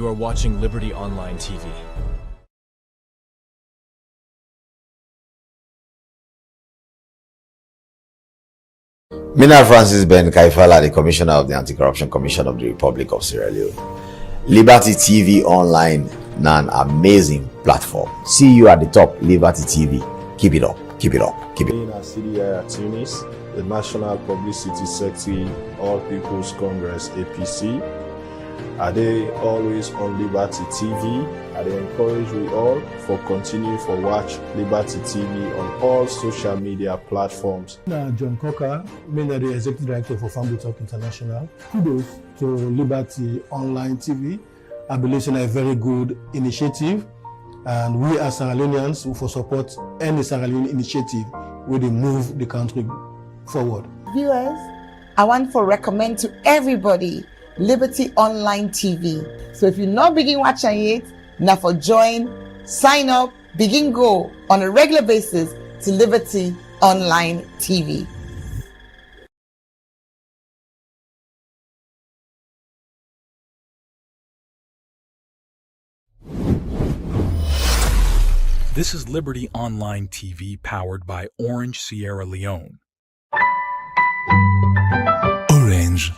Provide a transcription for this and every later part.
You are watching Liberty Online TV. Mina Francis Ben Kaifala, the Commissioner of the Anti-Corruption Commission of the Republic of Sierra Leone. Liberty TV Online, an amazing platform. See you at the top, Liberty TV. Keep it up, keep it up, keep it up. Being a CDI at Tunis, the National Publicity Secretary, All People's Congress, APC. Are they always on Liberty TV? Are they encourage we all for continue for watch Liberty TV on all social media platforms? John Coker, the Executive Director for Family Talk International. Kudos to Liberty Online TV. I believe it's a very good initiative, and we as Sierra Leoneans will support any Sierra Leone initiative where they move the country forward. Viewers, I want to recommend to everybody Liberty Online TV. So if you're not begin watching it, now for join, sign up, begin go on a regular basis to Liberty Online TV. This is Liberty Online TV powered by Orange Sierra Leone. Orange.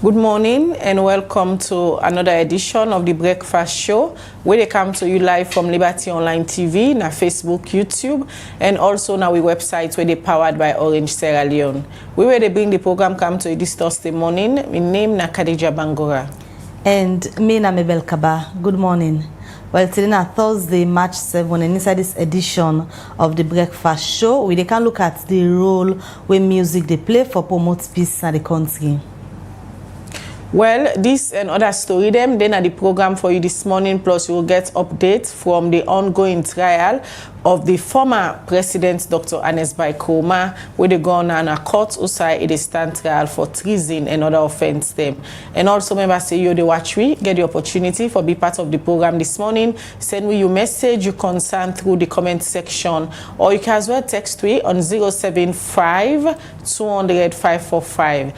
Good morning and welcome to another edition of the Breakfast Show, where they come to you live from Liberty Online TV, na Facebook, YouTube, and also na we website where they powered by Orange Sierra Leone. We where they bring the program come to you this Thursday morning. My name na Khadija Bangora. And me na Mabel Kaba. Good morning. Well, today na Thursday, March 7, and inside this edition of the Breakfast Show, we can look at the role where music they play for promote peace in the country. Well, this and other story them then at the program for you this morning, plus you will get updates from the ongoing trial of the former president, Dr. Anes Baikoma, where they gone on a court outside a stand trial for treason and other offense them. And also remember say you the watch we get the opportunity for be part of the program this morning. Send me your message, your concern through the comment section, or you can as well text we on 075-200-545.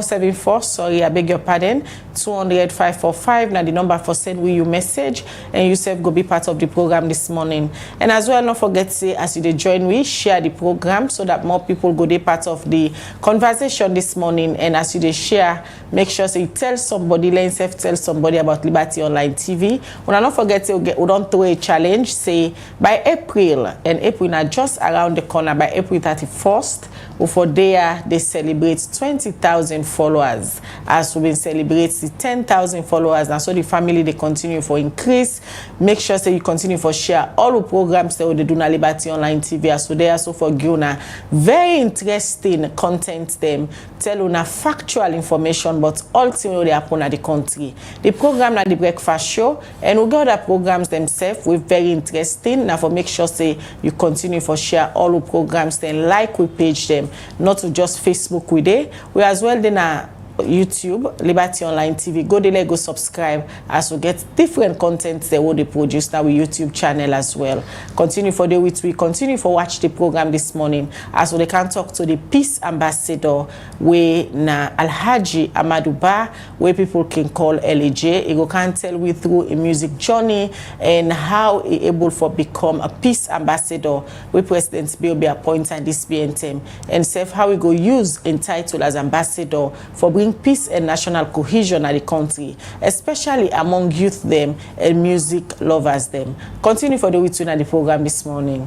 074, sorry, I beg your pardon, 200-545. Now the number for send we your message and yourself go be part of the program this morning. And as well, not forget to say, as you dey join we, share the program so that more people go be part of the conversation this morning. And as you dey share, make sure say you tell somebody, let yourself tell somebody about Liberty Online TV. We not forget to we don't throw a challenge, say by April, and April now just around the corner, by April 31st, for there they celebrate 20,000 followers, as we been celebrate the 10,000 followers. And so the family they continue for increase. Make sure say you continue for share all the programs that they do na Liberty Online TV. As so they also for give una very interesting content them, tell una factual information, but ultimately they happen at the country. The program na the breakfast show, and we got other programs themselves with very interesting. Now for make sure say you continue for share all the programs, then like we page them, not to just Facebook with it. We as well then YouTube, Liberty Online TV. Go there, go subscribe as we get different content that will they produce now with YouTube channel as well. Continue for the week. We continue for watch the program this morning as we can talk to the peace ambassador where na Alhaji Amadou Ba, where people can call LAJ. He can tell we through a music journey and how he able for become a peace ambassador where President Bill be appointed this BNTM and say how we go use entitled as ambassador for bring peace and national cohesion at the country, especially among youth them and music lovers them. Continue for the week to the program this morning.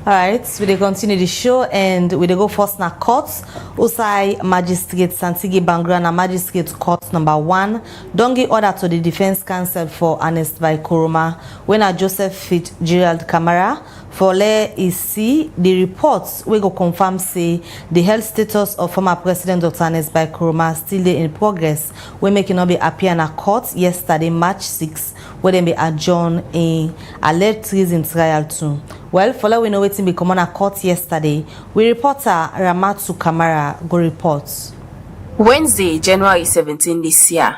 All right, we dey continue the show and we dey go first na court. Usai Magistrate Santigi Bangura na Magistrate Court number 1 don give order to the Defense Counsel for Ernest Bai Koroma when a Joseph Fitzgerald Camara for let is see the reports we go confirm say the health status of former President Dr. Ernest Bai Koroma still dey in progress. We making not be appear in a court yesterday March 6 where they be adjourned in alleged treason trial too. Well, following know wetin be common at court yesterday, we reporter Ramatu Kamara go report. Wednesday, January 17 this year,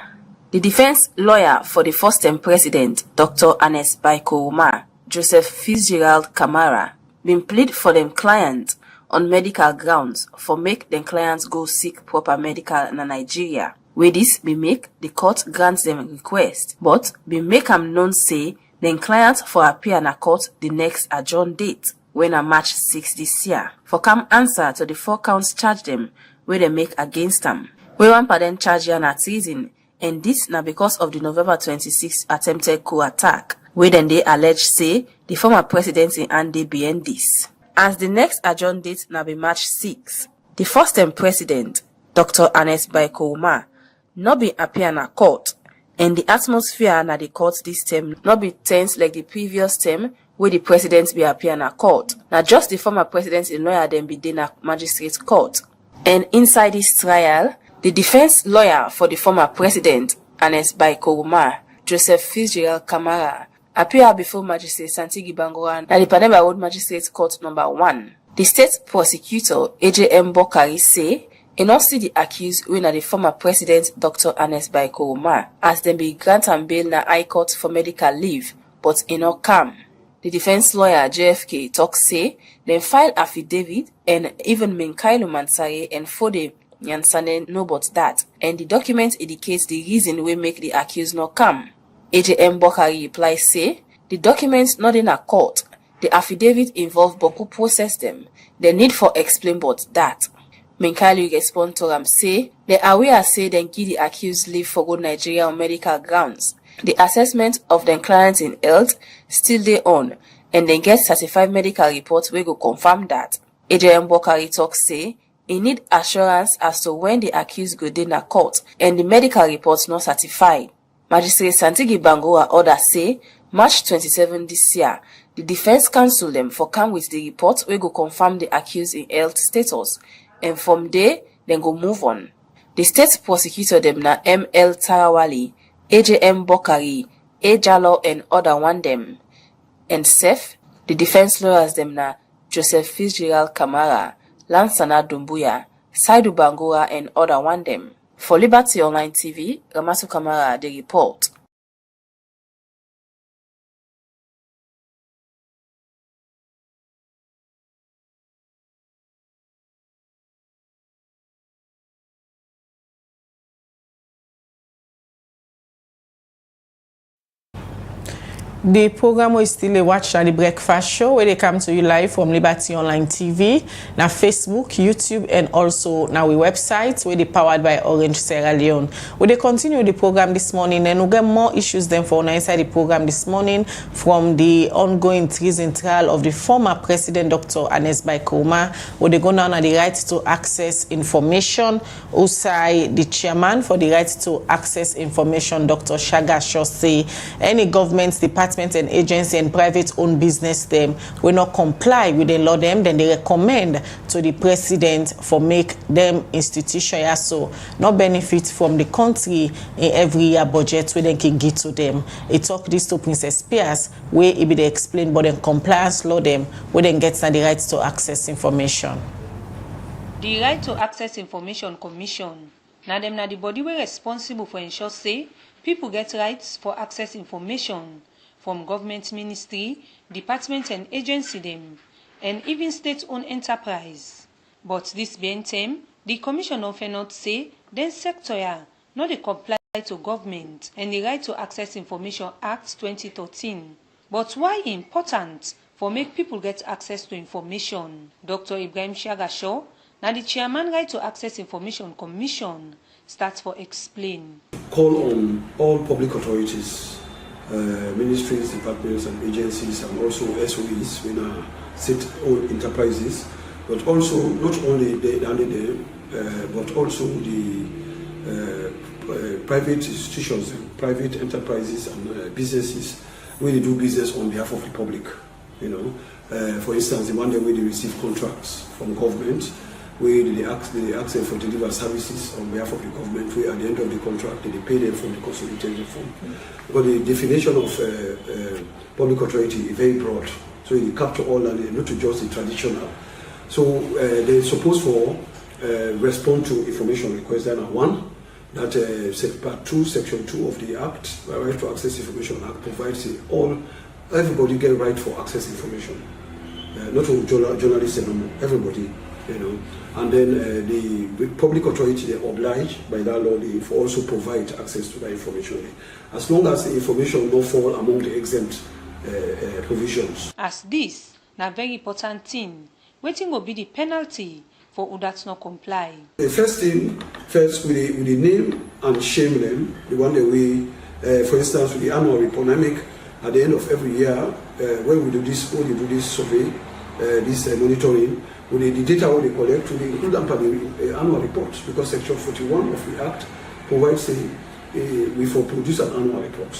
the defense lawyer for the first-term president, Dr. Ernest Bai Koroma, Joseph Fitzgerald Camara, been plead for them client on medical grounds for make them clients go seek proper medical in Nigeria. Where this be make the court grants them request, but be make them known say then clients for appear in a court the next adjourned date when a March 6 this year for come answer to the 4 counts charge them where they make against them. We one pardon charge here na treason, and this now because of the November 26 attempted coup attack where then they allege say the former president in Andy behind this. As the next adjourned date now be March 6, the first-term president, Dr. Ernest Bai Koroma, not be appear in a court. And the atmosphere na the court this term not be tense like the previous term where the president be appear in a court. Now just the former president in lawyer then be in a magistrate court. And inside this trial, the defense lawyer for the former president, Ernest Bai Koroma, Joseph Fitzgerald Camara, appear before Magistrate Santigi Bangura na the Pademba Road Magistrate Court number 1. The state prosecutor, AJM Bokari, say e not see the accused when the former president Dr. Ernest Bai Koroma as them be grant and bail na High Court for medical leave, but e not come. The defense lawyer JFK talk say them file affidavit and even Menkailo Mansare and Fode Nyansane know about that, and the document indicates the reason we make the accused not come. AJM Bokari reply say the documents not in a court, the affidavit involve Boku process them, the need for explain about that. Menkalu respond to them say they are aware say then give the accused leave for good Nigeria on medical grounds. The assessment of them clients in health still they on, and then get certified medical reports we go confirm that. AJM Bokari talk say he need assurance as to when the accused go in a court and the medical reports not certified. Magistrate Santigi Bangura order say March 27 this year, the defense counsel them for come with the report we go confirm the accused in health status. And from there, then go move on. The state prosecutor them na ML Tarawali, AJM Bokari, Ejalo and other one them. And Seth, the defense lawyers them na Joseph Fitzgerald Camara, Lansana Dumbuya, Saidu Bangura and other one them. For Liberty Online TV, Ramatu Kamara, the report. The program we still watch at the breakfast show where they come to you live from Liberty Online TV, now Facebook, YouTube, and also now we website where they powered by Orange Sierra Leone. We they continue the program this morning and we get more issues than for inside the program this morning from the ongoing treason trial of the former President Dr. Anes Baikoma, where they go down on the right to access information. Also, the chairman for the right to access information, Dr. Shaga Shaw, say any government department and agency and private-owned business them will not comply with the law them, then they recommend to the president for make them institution so not benefit from the country in every year budget where they can give to them. It talk this to Princess Pierce where it be they explain but then compliance law them where then gets the right to access information. The Right to Access Information Commission now them na the body we responsible for ensure say people get rights for access information from government ministry, department and agency them, and even state-owned enterprise. But this being term, the commission often not say then sector not they comply to government and the Right to Access Information Act 2013. But why important for make people get access to information? Dr. Ibrahim Shagashaw, now the chairman Right to Access Information Commission, starts for explain. Call on all public authorities, ministries, departments and agencies, and also SOEs, state-owned enterprises, but also not only but also the private institutions, private enterprises and businesses where they do business on behalf of the public. For instance, the one where they receive contracts from government, where they ask them for deliver services on behalf of the government, where at the end of the contract they pay them from the consolidated fund. But the definition of public authority is very broad, so it capture all and not just the traditional. So they're supposed to respond to information requests. That are one, that Part 2, Section 2 of the Act, Right to Access Information Act, provides everybody get right for access information, not only journalists anymore, everybody. And then the public authority, they obliged by that law to also provide access to that information, as long as the information will fall among the exempt provisions. As this, na very important thing, waiting will be the penalty for who does not comply. The first thing, we name and shame them, the one that we, for instance, with the annual report, at the end of every year, when we do this survey, this monitoring, with the data we collect, we include them in the annual report, because Section 41 of the Act provides we for produce an annual report.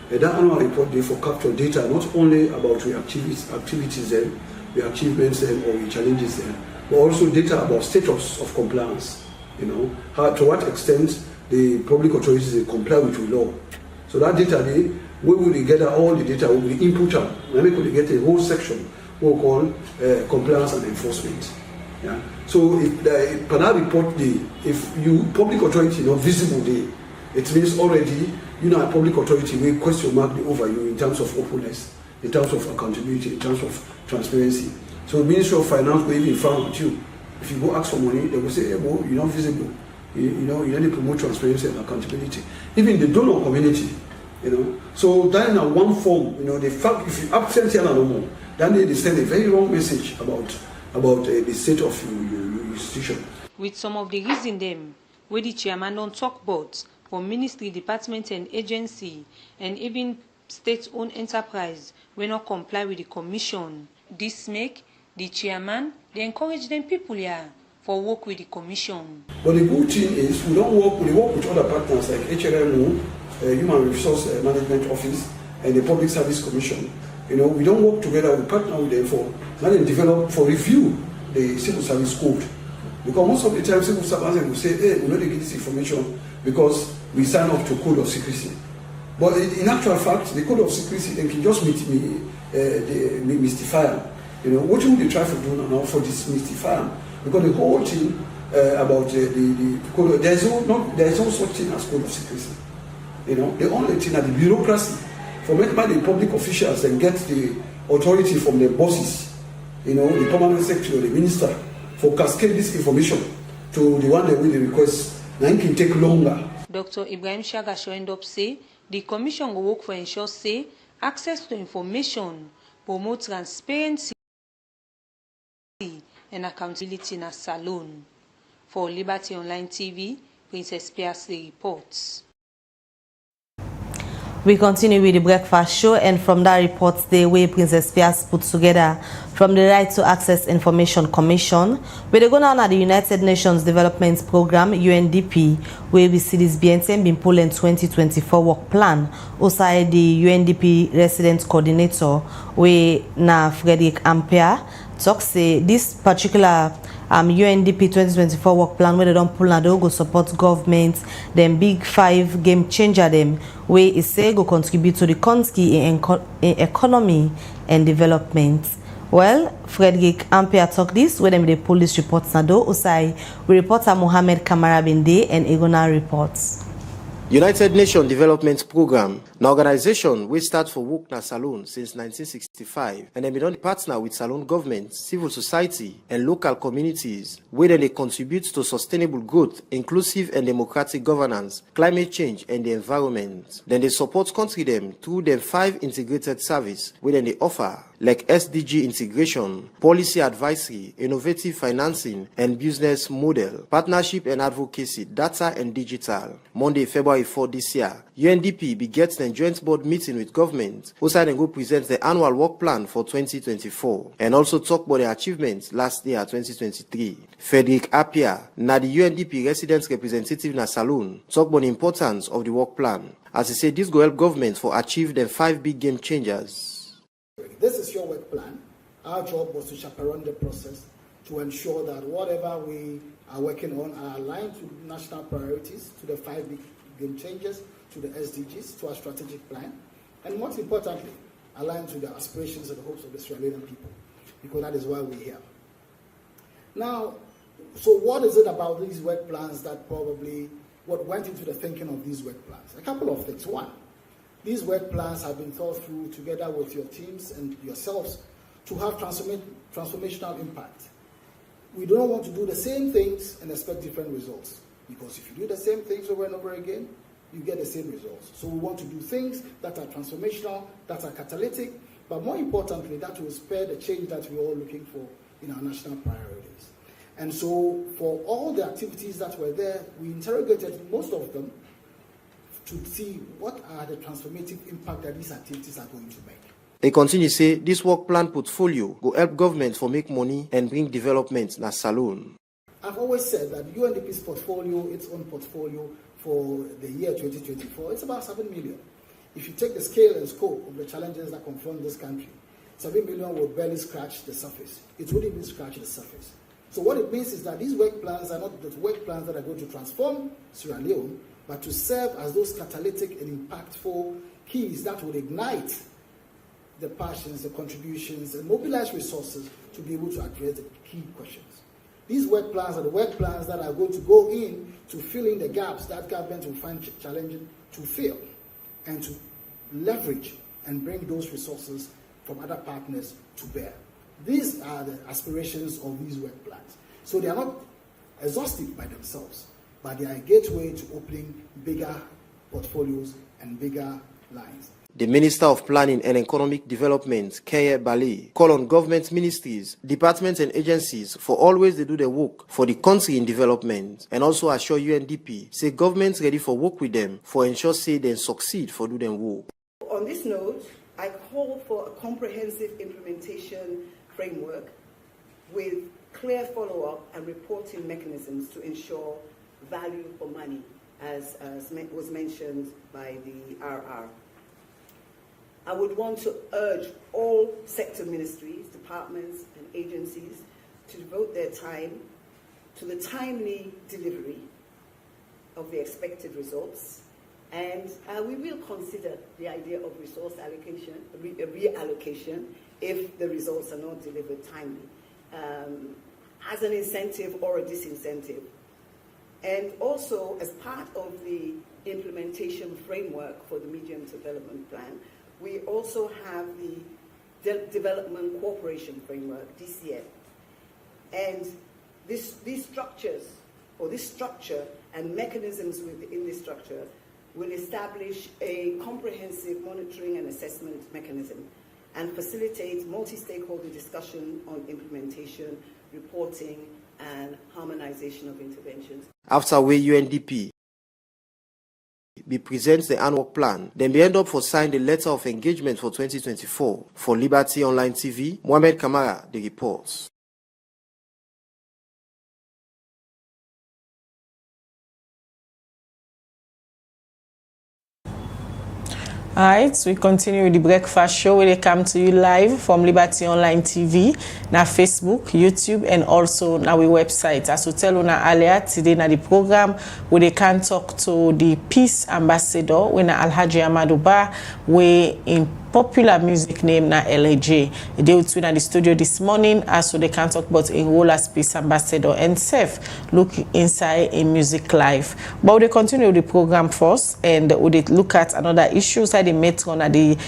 That annual report therefore capture data not only about the activities then, the achievements then, or the challenges then, but also data about status of compliance. To what extent the public authorities they comply with the law. So that data, we will gather all the data, we will input them, and we could get a whole section we call compliance and enforcement. Yeah. So if that report if you public authority not visible it means already a public authority will question mark over you in terms of openness, in terms of accountability, in terms of transparency. So the Ministry of Finance will even frown at you. If you go ask for money, they will say, hey, well, you're not visible. You need to promote transparency and accountability. Even the donor community, So that in one form, the fact if you absent here no more, then they send a very wrong message about the state of your institution. With some of the reason them, where the chairman don't talk about for ministry, department and agency, and even state-owned enterprise will not comply with the commission. This make the chairman, they encourage them people here for work with the commission. But the good thing is we work with other partners like HRMO, Human Resource Management Office, and the Public Service Commission. We don't work together, we partner with them for develop for review the civil service code. Because most of the time civil servants will say, hey, we know they get this information because we sign up to code of secrecy. But in actual fact, the code of secrecy they can just mystify them. What would they try to do now for demystify them? Because the whole thing about the code, there's no such thing as code of secrecy. The only thing that the bureaucracy for make by the public officials and get the authority from the bosses, the permanent secretary or the minister, for cascade this information to the one that will request. Now it can take longer. Dr. Ibrahim Shagashaw end up say the commission will work for ensure say access to information, promote transparency and accountability in a salon. For Liberty Online TV, Princess Piasley reports. We continue with the breakfast show, and from that report the way Princess Pias put together from the Right to Access Information Commission, where they go down at the United Nations Development Program, UNDP, where we see this BNTM been pulling 2024 work plan outside the UNDP resident coordinator, where na Frederick Ampere talks say this particular UNDP 2024 work plan where they don't pull and they go support government, them big 5 game changer them, where it say go contribute to the country in economy and development. Well, Frederick Ampere talk this where them they pull this reports now do Usai, we reporter Mohammed Kamara Binde and Egona reports. United Nations Development Program, an organization which started for work na Salon since 1965, and then been partner with Salon government, civil society, and local communities, where they contribute to sustainable growth, inclusive and democratic governance, climate change, and the environment. Then they support country them through their 5 integrated service, where they offer like SDG integration, policy advisory, innovative financing and business model, partnership and advocacy, data and digital. Monday, February 4 this year, UNDP begets a joint board meeting with government, who and go present the annual work plan for 2024, and also talk about the achievements last year, 2023. Frederick Appiah, na the UNDP resident representative na Salon, talk about the importance of the work plan. As he said, this will help government for achieve the 5 big game changers. This is your work plan. Our job was to chaperone the process to ensure that whatever we are working on are aligned to national priorities, to the 5 big game changes, to the SDGs, to our strategic plan, and most importantly, aligned to the aspirations and the hopes of the Sierra Leonean people, because that is why we're here. Now, so what is it about these work plans that probably, what went into the thinking of these work plans? A couple of things. One, these work plans have been thought through together with your teams and yourselves to have transformational impact. We don't want to do the same things and expect different results, because if you do the same things over and over again, you get the same results. So we want to do things that are transformational, that are catalytic, but more importantly, that will spur the change that we're all looking for in our national priorities. And so for all the activities that were there, we interrogated most of them to see what are the transformative impact that these activities are going to make. They continue to say this work plan portfolio will help government for make money and bring development na Salon. I've always said that UNDP's portfolio, its own portfolio for the year 2024, it's about 7 million. If you take the scale and scope of the challenges that confront this country, 7 million will barely scratch the surface. It wouldn't even scratch the surface. So what it means is that these work plans are not the work plans that are going to transform Sierra Leone, but to serve as those catalytic and impactful keys that would ignite the passions, the contributions, and mobilize resources to be able to address the key questions. These work plans are the work plans that are going to go in to fill in the gaps that government will find challenging to fill, and to leverage and bring those resources from other partners to bear. These are the aspirations of these work plans. So they are not exhaustive by themselves, but they are a gateway to opening bigger portfolios and bigger lines. The Minister of Planning and Economic Development, Keye Bale, call on government ministries, departments and agencies for always to do their work for the country in development, and also assure UNDP, say governments ready for work with them for ensure say they succeed for do them work. On this note, I call for a comprehensive implementation framework with clear follow-up and reporting mechanisms to ensure value for money, as was mentioned by the RR. I would want to urge all sector ministries, departments, and agencies to devote their time to the timely delivery of the expected results, and we will consider the idea of resource allocation, reallocation, if the results are not delivered timely, as an incentive or a disincentive. And also, as part of the implementation framework for the medium development plan, we also have the Development Cooperation Framework, DCF. And these structures, or this structure and mechanisms within this structure, will establish a comprehensive monitoring and assessment mechanism and facilitate multi-stakeholder discussion on implementation, reporting, and harmonization of interventions. After where UNDP presents the annual plan, then we end up for sign the letter of engagement for 2024. For Liberty Online TV, Mohamed Kamara, the reports. Alright, we continue with the breakfast show where they come to you live from Liberty Online TV, na Facebook, YouTube, and also na we website. As we tell you earlier, today na the program where they can talk to the Peace Ambassador, when Alhaji Amadou Ba, we in popular music name na LAJ. They will in the studio this morning, as so they can talk about a role as Peace Ambassador and self look inside a music life. But we continue with the program first, and we look at another issue side the metro at the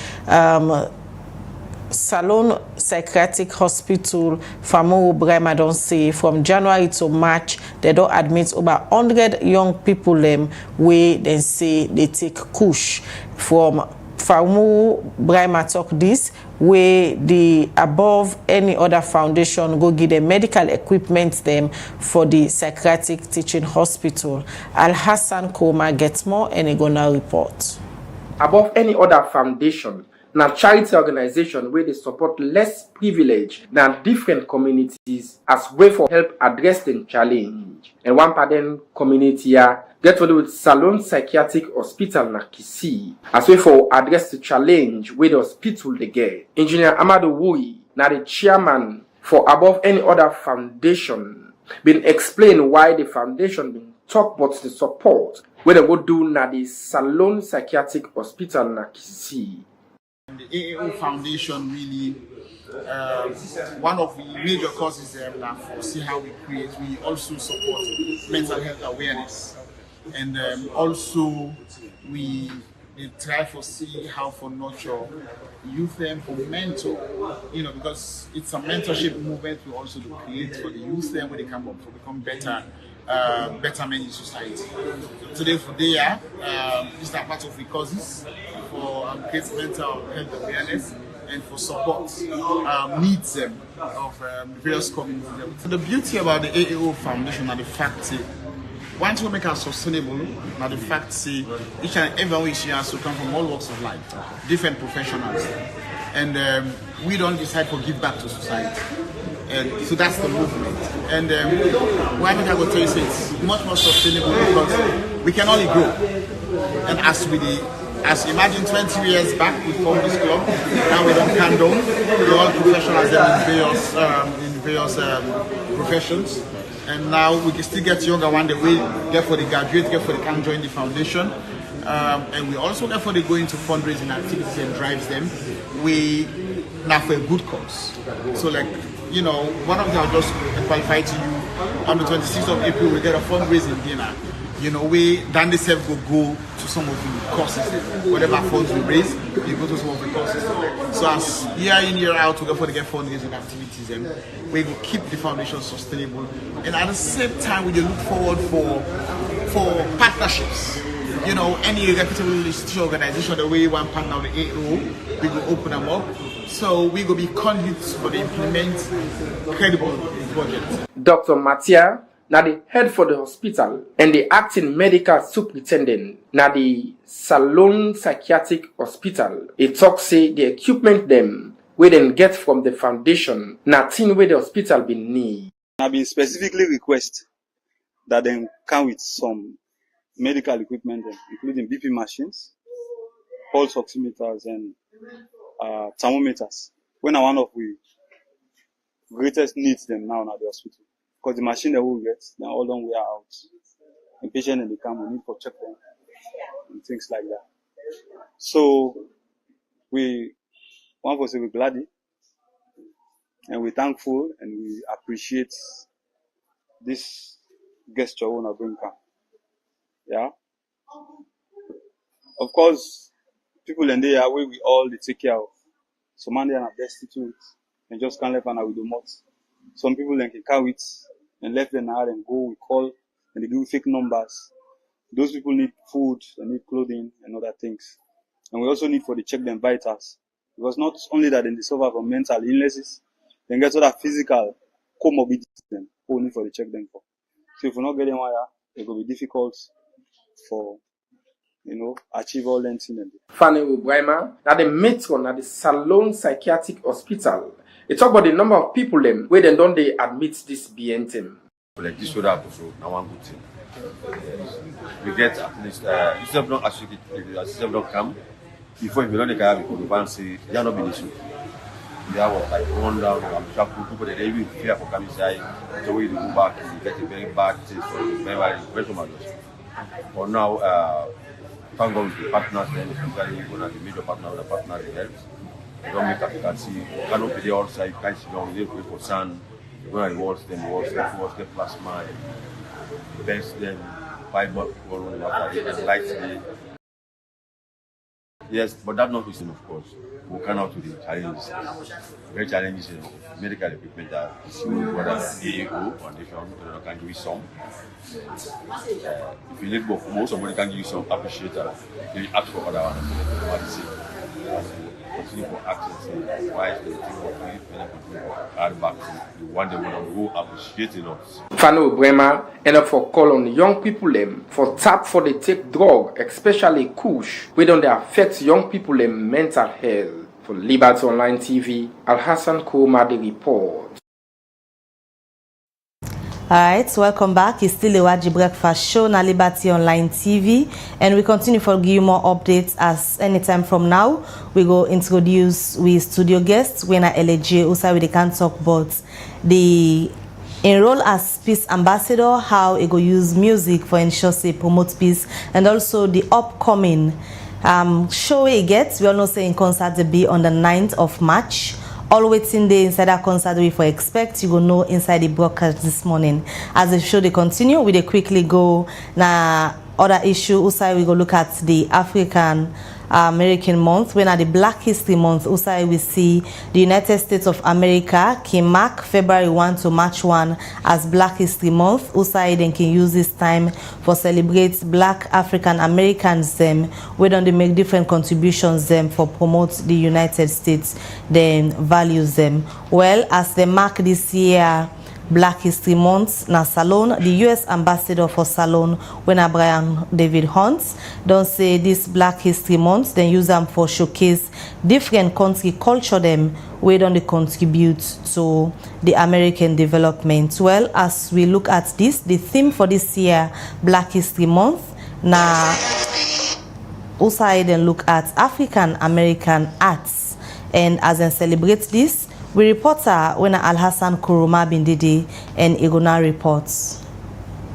Salon Psychiatric Hospital. Famowo Brema don't say from January to March they don't admit over 100 young people them where they say they take kush. From Famowo Brema talk this where the above any other foundation go give them medical equipment them for the psychiatric teaching hospital. Al Hassan Koma gets more and he gonna report. Above any other foundation, na charity organization where they support less privileged than different communities as way for help address the challenge. And one pardon community here get to do with Salon Psychiatric Hospital na Kisi as way for address the challenge where the hospital they get. Engineer Amadou Wui, na the chairman for Above Any Other Foundation, been explain why the foundation been talk about the support where they go do na the Salon Psychiatric Hospital na Kisi. The AAO Foundation really, one of the major causes now for see how we create, we also support mental health awareness. And also we try to see how for nurture youth them for mentor, because it's a mentorship movement we also do create for the youth them where they come up to become better men in society. Today for this is part of the causes for create mental health awareness and for support needs of various communities. So the beauty about the AAO Foundation are the fact that once we make it sustainable, now the fact say each and everyone is here to come from all walks of life, different professionals, and we don't decide to give back to society. And so that's the movement. And why I go tell you it's much more sustainable because we can only grow. And as imagine 20 years back we formed this club, now we don't candle, we're all professionals in various professions. And now we can still get younger one day, we get for the graduate, get for the can join the foundation. And we also get for the go into fundraising activities and drives them. We now for a good cause. So like, one of them I'll just qualify to you. On the 26th of April, we get a fundraising dinner. We then the self go to some of the courses. Whatever funds we raise, we go to some of the courses. So as year in, year out, we go for the get fundraising activities and we will keep the foundation sustainable. And at the same time, we look forward for partnerships. Any reputable institution organization, the way you want partner with the AO, we will open them up. So we will be conduits for the implement credible project. Dr. Matia, na the head for the hospital and the acting medical superintendent na the Salon Psychiatric Hospital. It talks say the equipment them we then get from the foundation na thing where the hospital been need. I've been specifically request that they come with some medical equipment, including BP machines, pulse oximeters, and thermometers. When one of the greatest needs them now at the hospital. Because the machine that we get, they're all done wear out. The patient and the come, we need to check them and things like that. So we want to say we're glad and we're thankful and we appreciate this gesture we want to bring come. Yeah. Of course, people in there where we all they take care of. Some man they are destitute and just can't let with the mouth. Some people can carry it and left them out and go, we call and they give fake numbers. Those people need food, they need clothing and other things. And we also need for the check them vitals. Because not only that they suffer from mental illnesses, they get other physical comorbidities them who need for the check them for. So if we not get them wire, it will be difficult for achieve all them things. Fanny Ubrahima, at the matron at the Salon Psychiatric Hospital. It talk about the number of people them where they don't they admit this BNTM. Like this would happen, so now one good thing. We get at least system don't actually system don't come before you don't have people and say they are not being issue. They are what like one down or sharp people that they even fear for coming inside. So we go back, you get a very bad taste for very much. But now thank God with the partners then especially when the major partner or the partner they help. They don't make advocacy, you cannot be there outside, you can't sit down, you need to wait for sun. When I watch them, get plasma, best them, 5 months, lights day. Yes, but that's not reason, of course. We come out to the challenges. Very challenges in medical equipment that whether AAO foundation can give you some. If you need more, somebody can give you some appreciator. You ask for other ones. Continue for access, why is the thing for add back to one day when we will appreciating us. Fano Bremer end up for call on young people them for tap for the take drug, especially kush, we don't affect young people them mental health. For Liberty Online TV, Al Hassan Kouma the report. Alright, welcome back. It's still a Waji Breakfast Show on Liberty Online TV, and we continue to give you more updates as anytime from now. We go introduce with studio guests when I LJ also we can talk about the enroll as peace ambassador, how it go use music for ensure say promote peace, and also the upcoming show it gets. We all know say in concert to be on the 9th of March. All waiting day inside that concert we for expect you go know inside the broadcast this morning. As the show they continue, we they quickly go na other issue. Also we go look at the African American month. When at the Black History Month, also we see the United States of America can mark February 1 to March 1 as Black History Month. Also then can use this time for celebrate Black African Americans them. We don't they make different contributions them for promote the United States then values them. Well, as they mark this year Black History Month na Salon, the U.S. ambassador for Salon, when Brian David Hunt, don't say this Black History Month, then use them for showcase different country culture them, we don't contribute to the American development. Well, as we look at this, the theme for this year, Black History Month, na also then look at African American arts, and as I celebrate this, we reporter when Al Hassan Kuruma Bindidi and Igona reports.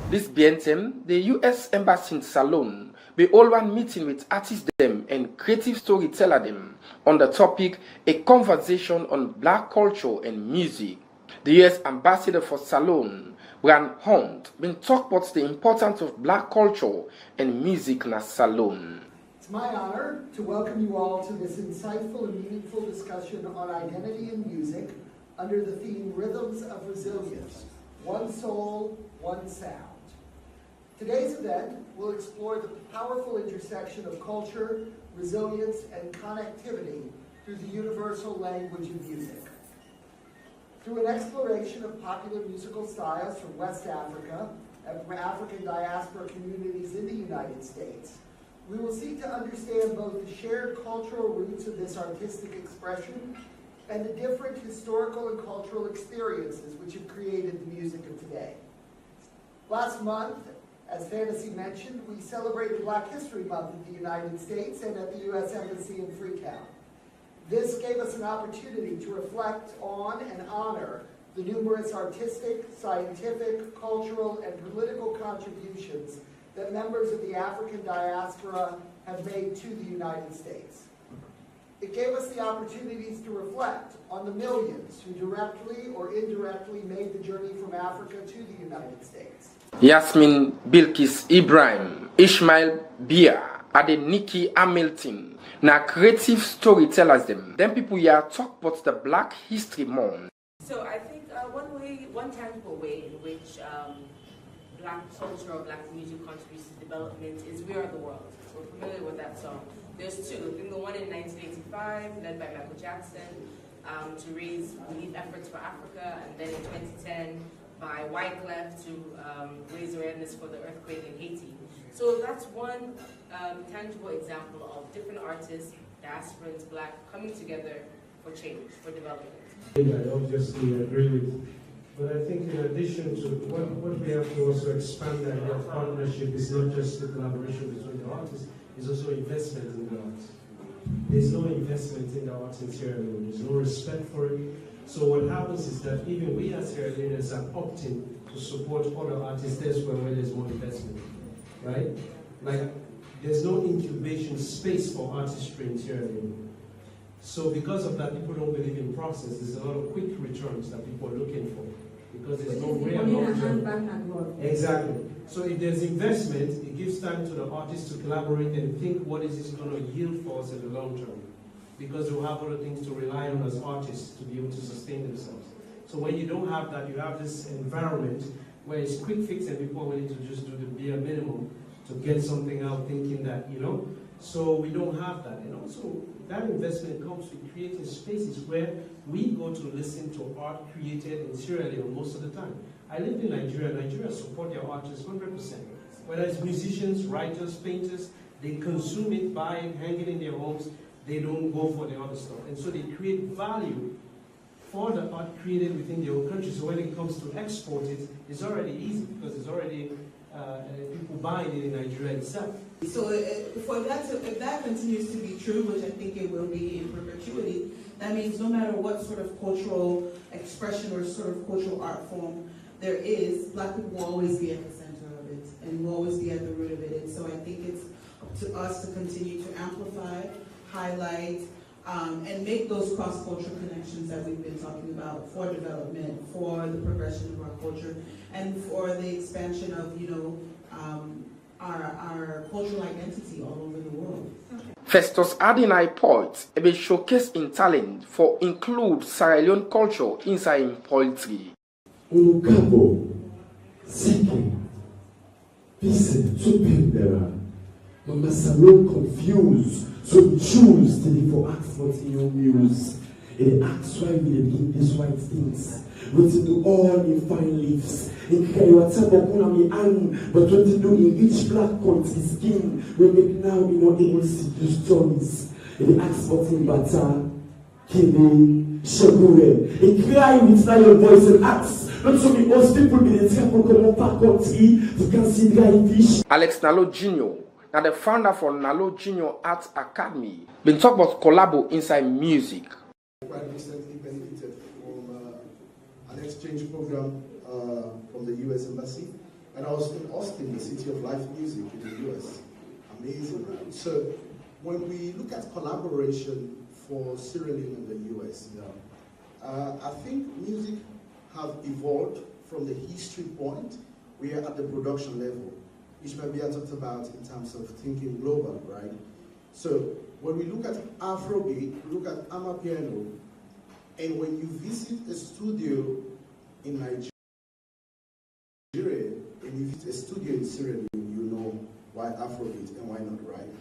This BNTM, the U.S. Embassy in Salon, we all one meeting with artists them and creative storyteller them on the topic a conversation on Black culture and music. The U.S. ambassador for Salon, Brian Hunt, been talk about the importance of Black culture and music in Salon. It's my honor to welcome you all to this insightful and meaningful discussion on identity and music under the theme Rhythms of Resilience, One Soul, One Sound. Today's event will explore the powerful intersection of culture, resilience, and connectivity through the universal language of music. Through an exploration of popular musical styles from West Africa and from African diaspora communities in the United States, we will seek to understand both the shared cultural roots of this artistic expression and the different historical and cultural experiences which have created the music of today. Last month, as Fantasy mentioned, we celebrated Black History Month in the United States and at the U.S. Embassy in Freetown. This gave us an opportunity to reflect on and honor the numerous artistic, scientific, cultural, and political contributions that members of the African diaspora have made to the United States. It gave us the opportunities to reflect on the millions who directly or indirectly made the journey from Africa to the United States. Yasmin Bilkis Ibrahim, Ishmael Bia, Adeniki Hamilton, na creative storytellers them. Then people here talk about the Black History Month. So I think one tangible way in which Black culture or Black music contributes to development is We Are the World. We're familiar with that song. There's two. I think the one in 1985, led by Michael Jackson, to raise relief efforts for Africa, and then in 2010 by Wyclef to raise awareness for the earthquake in Haiti. So that's one tangible example of different artists, diasporans, Black, coming together for change, for development. I obviously agree with, but I think in addition to what we have to also expand that partnership is not just the collaboration between the artists, it's also investment in the arts. There's no investment in the arts in Sierra Leone, there's no respect for it. So what happens is that even we as Sierra Leoneans are opting to support other artists elsewhere where there's more investment, right? Like, there's no incubation space for artistry in Sierra Leone. So because of that, people don't believe in process. There's a lot of quick returns that people are looking for because there's no real long-term. Exactly. So if there's investment, it gives time to the artists to collaborate and think what is this going to yield for us in the long term. Because we'll have other things to rely on as artists to be able to sustain themselves. So when you don't have that, you have this environment where it's quick fix and people are willing to just do the bare minimum to get something out thinking that, you know, so we don't have that. And also that investment comes with creating spaces where we go to listen to art created in Sierra Leone most of the time. I lived in Nigeria. Nigeria support their artists 100%. Whether it's musicians, writers, painters, they consume it, buy it, hang it in their homes. They don't go for the other stuff. And so they create value for the art created within their own country. So when it comes to export it, it's already easy because it's already people buying it in Nigeria itself. So if that continues to be true, which I think it will be in perpetuity, that means no matter what sort of cultural expression or sort of cultural art form there is, Black people will always be at the center of it and will always be at the root of it. And so I think it's up to us to continue to amplify, highlight, and make those cross-cultural connections that we've been talking about for development, for the progression of our culture, and for the expansion of, you know, our cultural identity all over the world. Festus Adinai poets have been showcased in talent for include Sierra Leone culture inside in poetry. Unukabo, seeking, peace, to Mama Salon confused, so choose to live for ask what's in your muse. And ask why we begin these white things. Written to all in fine leaves. In Kayawatana Punami Ang, but what to do in each black country skin, we make now we not able to see these stories. And ask what's in Bata, Kene, Shagure. And cry with your voice and ask. Not so many most people in the temple come up our country to consider fish. Alex Nalo Jr. Now the founder for Nalo Junior Arts Academy been talk about collabo inside music. Quite recently benefited from an exchange program from the U.S. Embassy, and I was in Austin, the city of live music in the U.S. Amazing, right? So when we look at collaboration for Sierra Leone and the U.S., I think music have evolved from the history point. We are at the production level, which maybe I talked about in terms of thinking global, right? So when we look at Afrobeat, we look at Amapiano, and when you visit a studio in Nigeria, and you visit a studio in Sierra Leone, you know why Afrobeat and why not, right?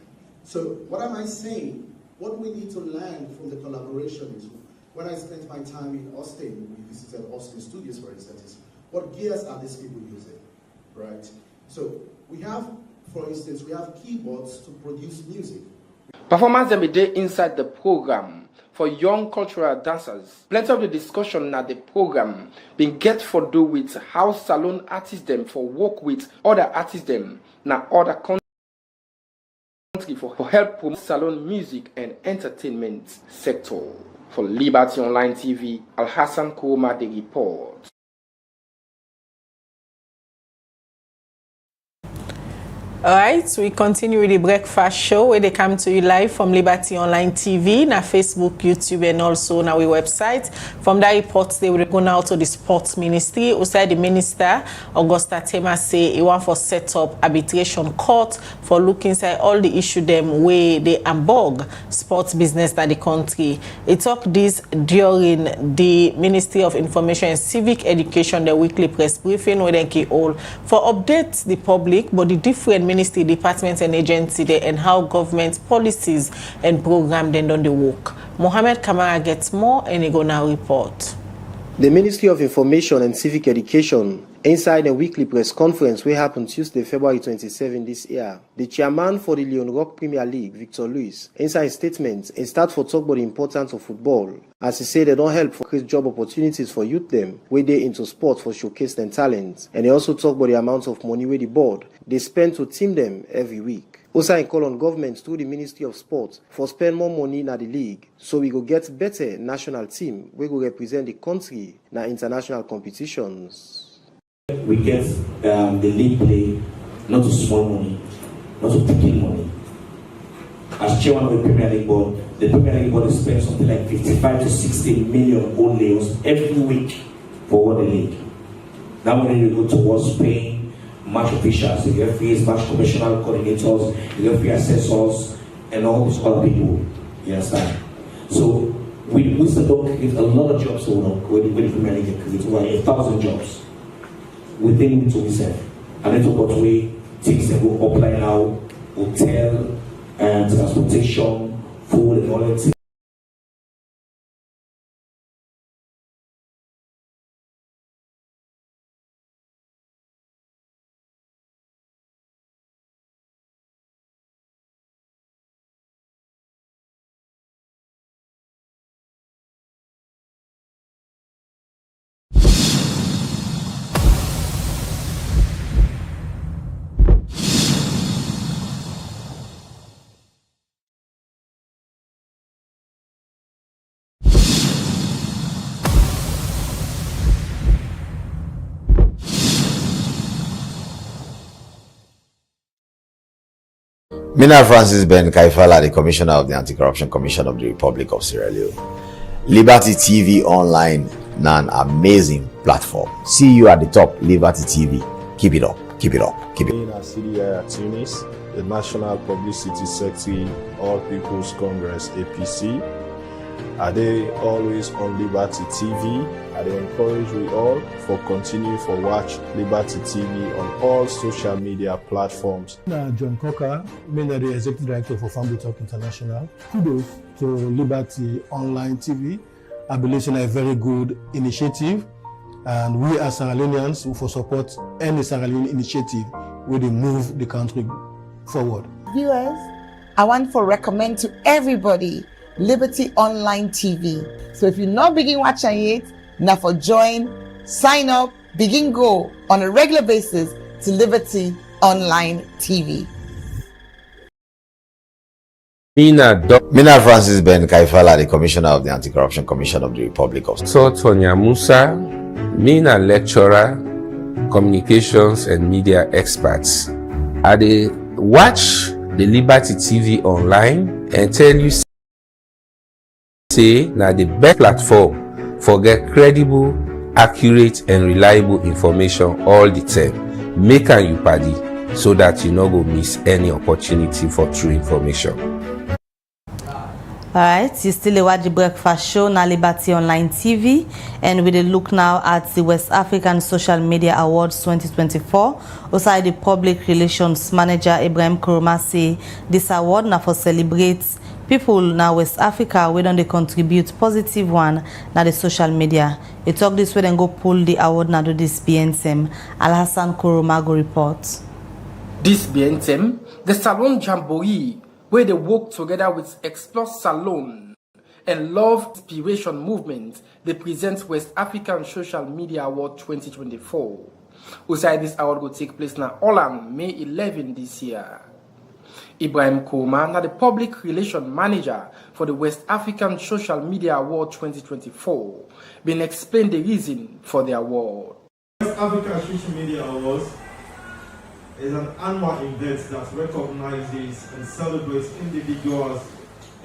So what am I saying? What we need to learn from the collaboration is, when I spent my time in Austin, we visited Austin Studios, for instance, what gears are these people using, right? So we have, for instance, we have keyboards to produce music. Performance every day inside the program for young cultural dancers. Plenty of the discussion at the program been get for do with how salon artists them for work with other artists them na other country for help promote salon music and entertainment sector. For Liberty Online TV, Al Hassan Kouma, the report. All right, we continue with the breakfast show where they come to you live from Liberty Online TV, na Facebook, YouTube, and also on our website. From that report, they will go now to the Sports Ministry. Also, the Minister, Augusta Tema, say he want for set up arbitration court for looking inside all the issue them where they ambog sports business in the country. He talked this during the Ministry of Information and Civic Education, the weekly press briefing, where they can all for updates the public, but the different ministry, departments, and agencies there and how government policies and program then on the work. Mohammed Kamara gets more and he go now report. The Ministry of Information and Civic Education, inside a weekly press conference which happened Tuesday, February 27 this year, the chairman for the Leon Rock Premier League, Victor Luis, inside his statement, and start for talk about the importance of football, as he said they don't help for create job opportunities for youth them, where they into sport for showcase their talents, and he also talk about the amount of money where the board they spend to team them every week. Also, I call on government through the Ministry of Sport for spend more money in the league so we go get better national team we go represent the country in international competitions. We get the league play not to small money, not to picking money. As chairman of the Premier League Board, the Premier League Board spends something like 55 to 60 million only every week for the league. Now when you go towards paying match officials, the referees, match commissioner coordinators, the referee assessors, and all these other people. You understand? So we still create a lot of jobs with the Premier League create over 1,000 jobs. We think we need to reserve. And then talk about way things that go apply now, hotel and transportation, food and all that things. Mina Francis Ben Kaifala, the Commissioner of the Anti-Corruption Commission of the Republic of Sierra Leone. Liberty TV Online, an amazing platform. See you at the top, Liberty TV. Keep it up, keep it up, keep it up. CDI at Tunis, the National Publicity Secretary, All People's Congress, APC. Are they always on Liberty TV? I encourage we all for continue for watch Liberty TV on all social media platforms. John Coker, the Executive Director for Family Talk International. Kudos to Liberty Online TV. I believe it's a very good initiative, and we as Sierra Leoneans will support any Sierra Leone initiative where they move the country forward. Viewers, I want to recommend to everybody Liberty Online TV. So if you're not begin watching it, now for join, sign up, begin go on a regular basis to Liberty Online TV. Mina Francis Ben Kaifala, the Commissioner of the Anti-Corruption Commission of the Republic of So Tonya Musa, Mina lecturer, communications and media experts. I dey watch the Liberty TV Online and tell you say na the best platform for get credible, accurate and reliable information all the time. Make am you paddy so that you no go miss any opportunity for true information. Alright, you still watch the breakfast show na Liberty Online TV, and we look now at the West African Social Media Awards 2024. Also, the Public Relations Manager Ibrahim Kuruma say this award na for celebrate people now West Africa we don't they contribute positive one na the social media. He talk this way and go pull the award na do this BNTM. Al-Hassan Kuruma go report. This BNTM, the Salon Jamboree, where they work together with Explore Salon and Love Inspiration Movement, they present West African Social Media Award 2024. Outside this award will take place now Holland, May 11 this year. Ibrahim Kouma, now the Public Relations Manager for the West African Social Media Award 2024, been explain the reason for the award. West African Social Media Awards is an annual event that recognizes and celebrates individuals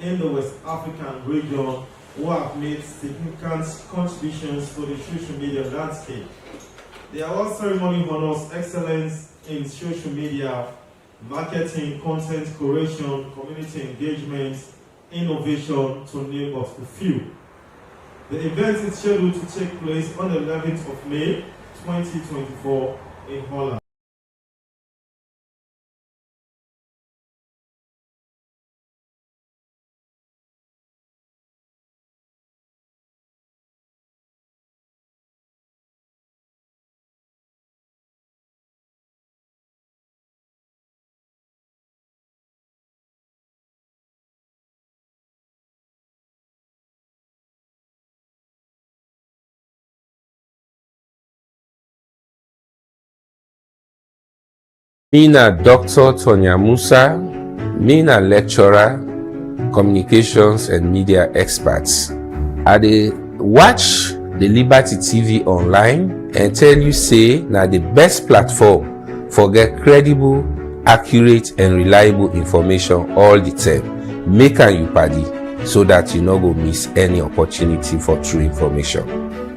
in the West African region who have made significant contributions to the social media landscape. The award ceremony honors excellence in social media, marketing, content creation, community engagement, innovation, to name but a few. The event is scheduled to take place on the 11th of May 2024 in Holland. Mina Dr. Tonya Musa, Mina lecturer, communications and media experts. I dey watch the Liberty TV online and tell you say na the best platform for get credible, accurate and reliable information all the time. Make am you paddy so that you no go miss any opportunity for true information.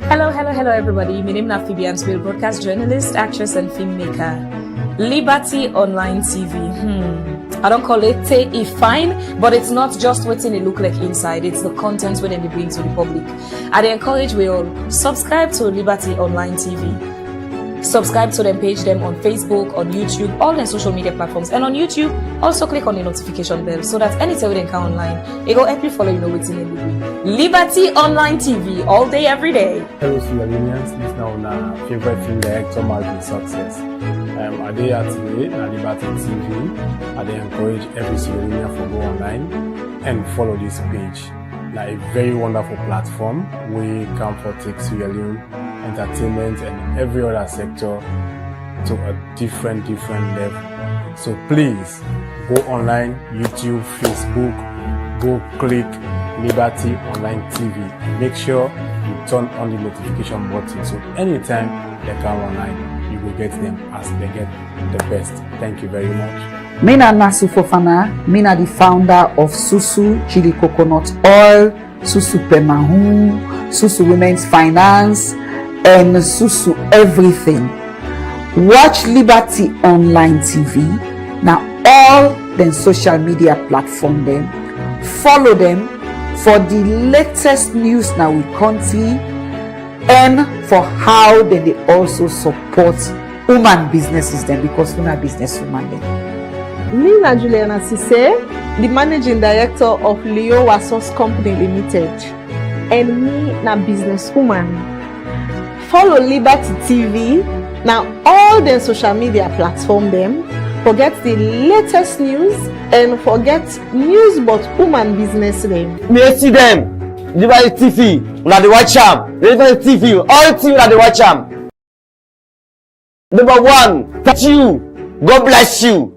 Hello everybody. My name is Phoebe Answell, broadcast journalist, actress and filmmaker. Liberty Online TV. I don't call it say it fine, but it's not just what it look like inside. It's the content when they bring to the public. I encourage we all subscribe to Liberty Online TV. Subscribe to them, page them on Facebook, on YouTube, all their social media platforms. And on YouTube, also click on the notification bell so that anytime they come online, it will help you follow what's in the Liberty Online TV, all day, every day. Hello, Sierra Leoneans. This now our favorite film director, Marvin Success. I dey here today at Liberty TV. I dey encourage every Sierra Leonean to go online and follow this page. Now, a very wonderful platform we can for take Sierra Leone entertainment and every other sector to a different level. So please go online, YouTube, Facebook, go click Liberty Online TV and make sure you turn on the notification button so anytime they come online, you will get them as they get the best. Thank you very much. Mina Nasu Fofana, Mina the founder of Susu Chili Coconut Oil, Susu Pemahu, Susu Women's Finance, and Susu everything. Watch Liberty Online TV. Now all the social media platform them. Follow them for the latest news now we country and for how they also support woman businesses them because we're not business woman them. Me na Juliana Sise, the managing director of Leo Wasos Company Limited, and me na businesswoman. Follow Liberty TV now all the social media platform them. Forget the latest news and forget news about woman business name. Me see them. Liberty TV, na the watch am. Liberty TV, all TV na the watch am. Number one, thank you. God bless you.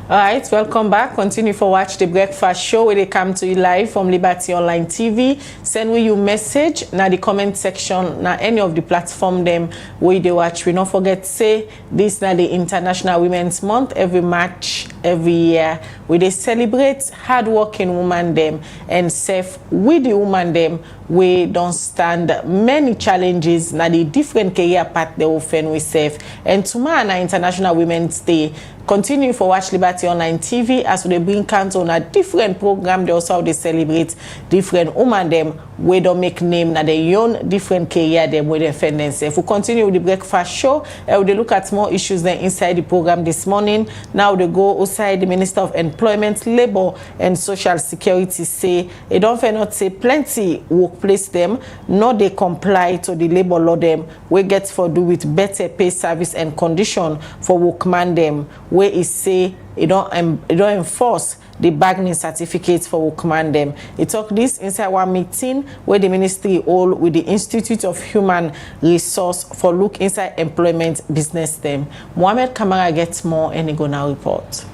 Alright, welcome back. Continue for watch the breakfast show where they come to you live from Liberty Online TV. Send we you message na the comment section na any of the platform them where they watch. We not forget say this na the International Women's Month every March every year where they celebrate hardworking women them and safe with the woman them we don't stand many challenges na the different career path they often we safe. And tomorrow na International Women's Day. Continue for watch Liberty Online TV as they bring count on a different program. They also they celebrate different women them where don't make name na their own different career them where they defend themselves. We continue with the breakfast show. They look at more issues than inside the program this morning. Now they go outside. The Minister of Employment, Labor and Social Security say they don't not say plenty workplace them, nor they comply to the labor law them. We get for do with better pay, service and condition for workman them. Where it say it don't enforce the bargaining certificates for workman them. He talk this inside one meeting where the ministry all with the Institute of Human Resource for look inside employment business them. Mohamed Kamara gets more and he go now report.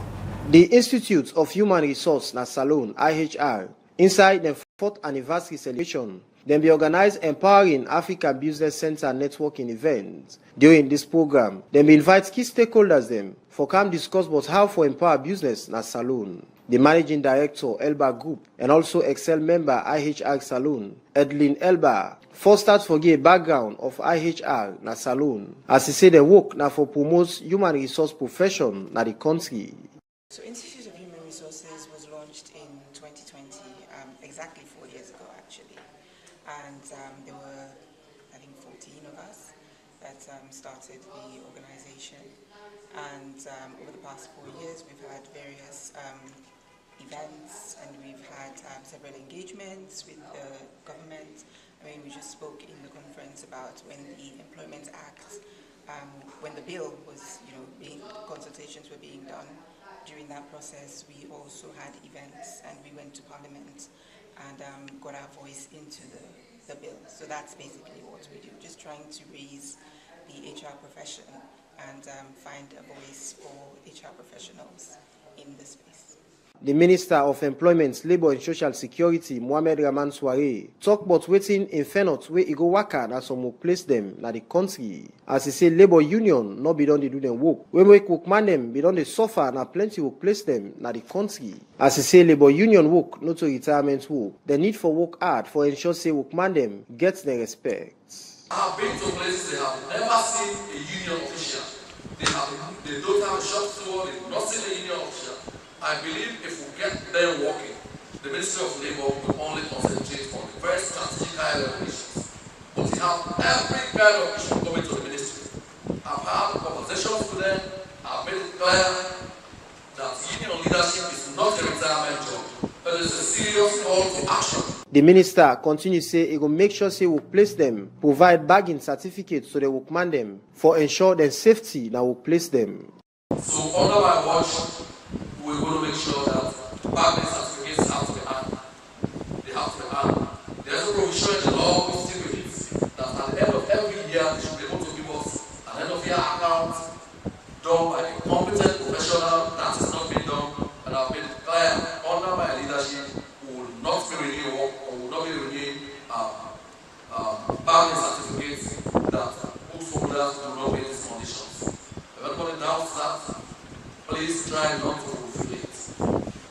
The Institute of Human Resource na Salon IHR inside the 4th anniversary celebration Then be organize Empowering Africa Business Center networking events. During this program, they will invite key stakeholders them for come discuss about how for empower business na Saloon. The managing director, Elba Group, and also Excel member, IHR Saloon, Edlin Elba, first start for give a background of IHR na Saloon. As he said, the work now for promote human resource profession na the country. So Institute of Human Resources was launched in 2020, exactly 4 years ago actually. And there were, I think, 14 of us that started the organization. And over the past 4 years, we've had various events, and we've had several engagements with the government. I mean, we just spoke in the conference about when the Employment Act, when the bill was, consultations were being done. During that process, we also had events, and we went to Parliament and got our voice into the bill. So that's basically what we do, just trying to raise the HR profession and find a voice for HR professionals in the space. The Minister of Employment, Labour and Social Security, Mohamed Rahman Soare, talk about waiting in Fenot where he go waka na some will place them na the country. As he say, Labour Union no be done they do them work. When we workman them be done they suffer na plenty will place them na the country. As he say, Labour Union work not to retirement work. The need for work hard for ensure say workman them gets their respect. I have been to places they have never seen a union official. They don't have a shop floor, they've not seen a union official. I believe if we get them working, the Ministry of Labour will only concentrate on the very strategic high level issues. But we have every kind of issue coming to the ministry. I've had conversations with them, I've made it clear that union leadership is not a retirement job, but it's a serious call to action. The minister continues to say he will make sure say will place them, provide bagging certificates to the workman them for ensure their safety that will place them. So under my watch, we're going to make sure that bagging certificates have to be earned. They have to be earned. There's a provision in the law which stipulates that at the end of every year they should be able to give us an end of year account done by a competent professional. That is not being done, and I've made it clear under my leadership we will not be renewing work or will not be renewing bagging certificates that books holders do not meet these conditions. If anybody doubts that, please try not to fulfill it.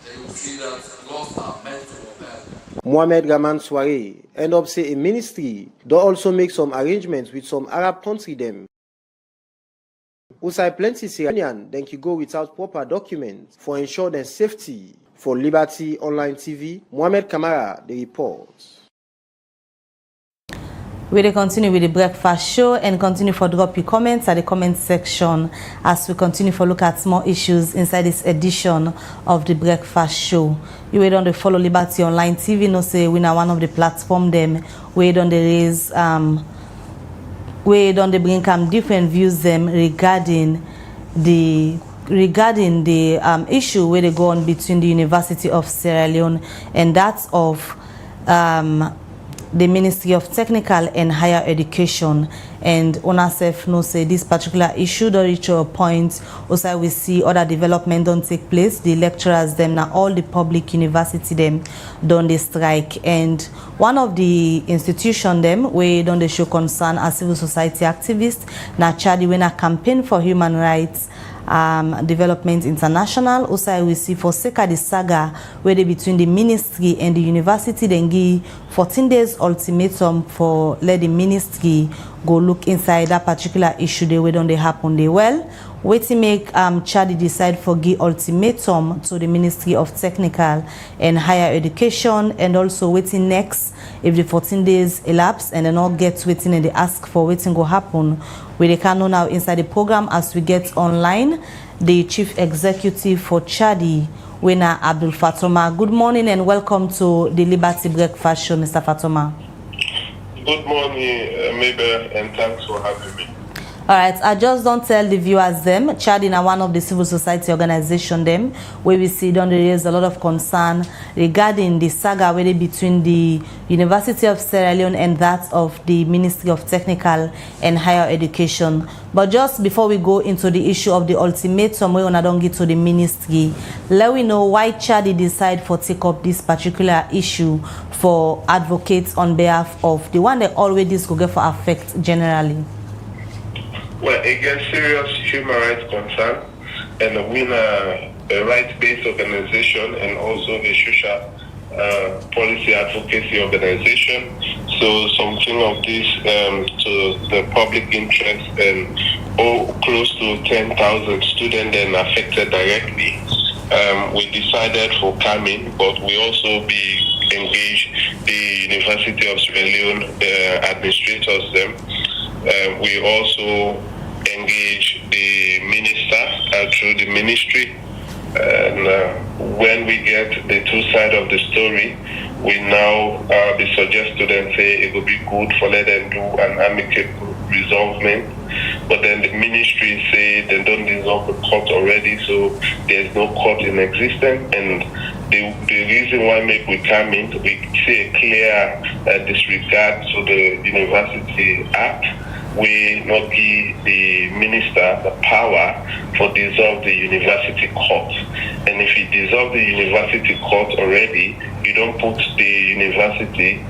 Then you will see that laws are meant to obey. Mohamed Rahman Soare end up say a ministry do also make some arrangements with some Arab country them. Who say plenty Syrian then can go without proper documents for ensure their safety. For Liberty Online TV, Mohamed Kamara, the report. We will continue with the breakfast show and continue for drop your comments at the comment section as we continue for look at more issues inside this edition of the breakfast show. You will don't follow Liberty Online TV, no say we are one of the platform them we don't raise we don't bring different views them regarding the issue where they go on between the University of Sierra Leone and that of the Ministry of Technical and Higher Education. And UNASEF no say this particular issue don't reach a point also we see other development don't take place. The lecturers them now all the public university them don't they strike, and one of the institution them we don't they show concern as civil society activists na Chadi when a campaign for human rights Development International. Also, we see for sake of the saga where they between the ministry and the university, then give 14 days ultimatum for let the ministry go look inside that particular issue. They wait on they happen. They well wait to make Chadi decide for give ultimatum to the Ministry of Technical and Higher Education, and also waiting next if the 14 days elapse and then all get waiting and they ask for waiting go happen. We can know now inside the program as we get online the Chief Executive for Chadi, Wena Abdul Fatoma. Good morning and welcome to the Liberty Breakfast Show, Mr. Fatoma. Good morning, Mabel, and thanks for having me. All right, I just don't tell the viewers them. Chadi na one of the civil society organization them where we see don't raise a lot of concern regarding the saga where between the University of Sierra Leone and that of the Ministry of Technical and Higher Education. But just before we go into the issue of the ultimatum we wanna don't get to the ministry, let we know why Chadi decide for take up this particular issue for advocates on behalf of the one that already go get for affect generally? Well, against serious human rights concern, and we a rights-based organization and also a social policy advocacy organization. So something of this to the public interest, and close to 10,000 students then affected directly. We decided for coming, but we also be engaged the University of Sierra Leone administrators them. We also engage the minister through the ministry. And when we get the two sides of the story, we now be suggest to them say it would be good for let them do an amicable resolvement. But then the ministry say they don't dissolve the court already, so there's no court in existence. And the reason why we come in, we see a clear disregard to the University Act. We not give the minister the power for dissolve the university court. And if you dissolve the university court already, you don't put the university,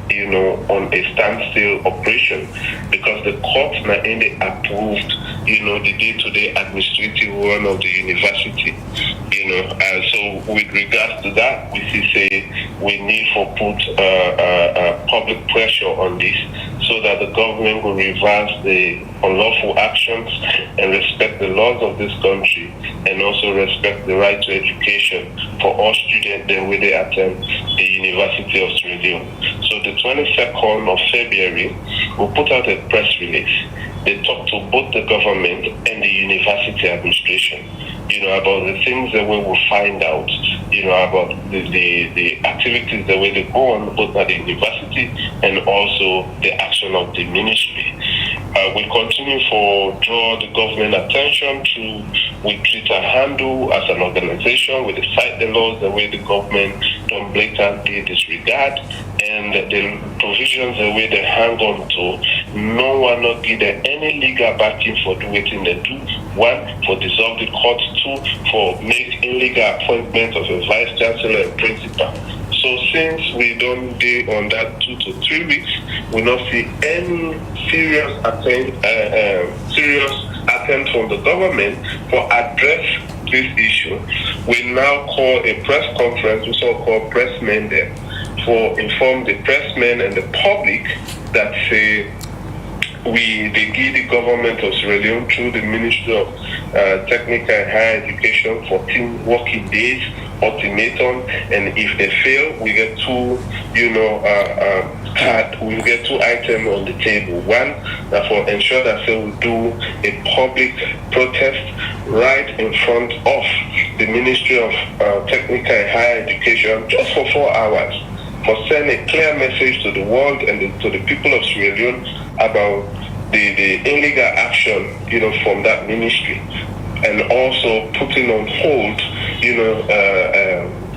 on a standstill operation, because the court not only approved, the day-to-day administrative run of the university. So with regards to that, we say we need to put public pressure on this, so that the government will reverse the unlawful actions and respect the laws of this country, and also respect the right to education for all students then when they attend the University of Sierra Leone. So the 22nd of February, we put out a press release. They talked to both the government and the university administration, about the things that we will find out, about the activities that will go on both at the university and also the action of the ministry. We continue for draw the government attention to we treat a handle as an organization. We decide the laws the way the government don't blatantly disregard, and the provisions the way they hang on to. No one not give them any legal backing for doing they do. One, for dissolve the court. Two, for make illegal appointment of a vice chancellor and principal. So since we don't do on that 2 to 3 weeks, we not see any serious attempt from the government for address this issue. We now call a press conference, we so-called pressmen there, for inform the pressmen and the public that say they give the government of Sierra Leone through the Ministry of Technical and Higher Education 14 working days ultimatum, and if they fail, we get we get two items on the table. One, that for ensure that they will do a public protest right in front of the Ministry of Technical and Higher Education just for 4 hours, for send a clear message to the world and to the people of Sierra Leone about the illegal action, from that ministry, and also putting on hold,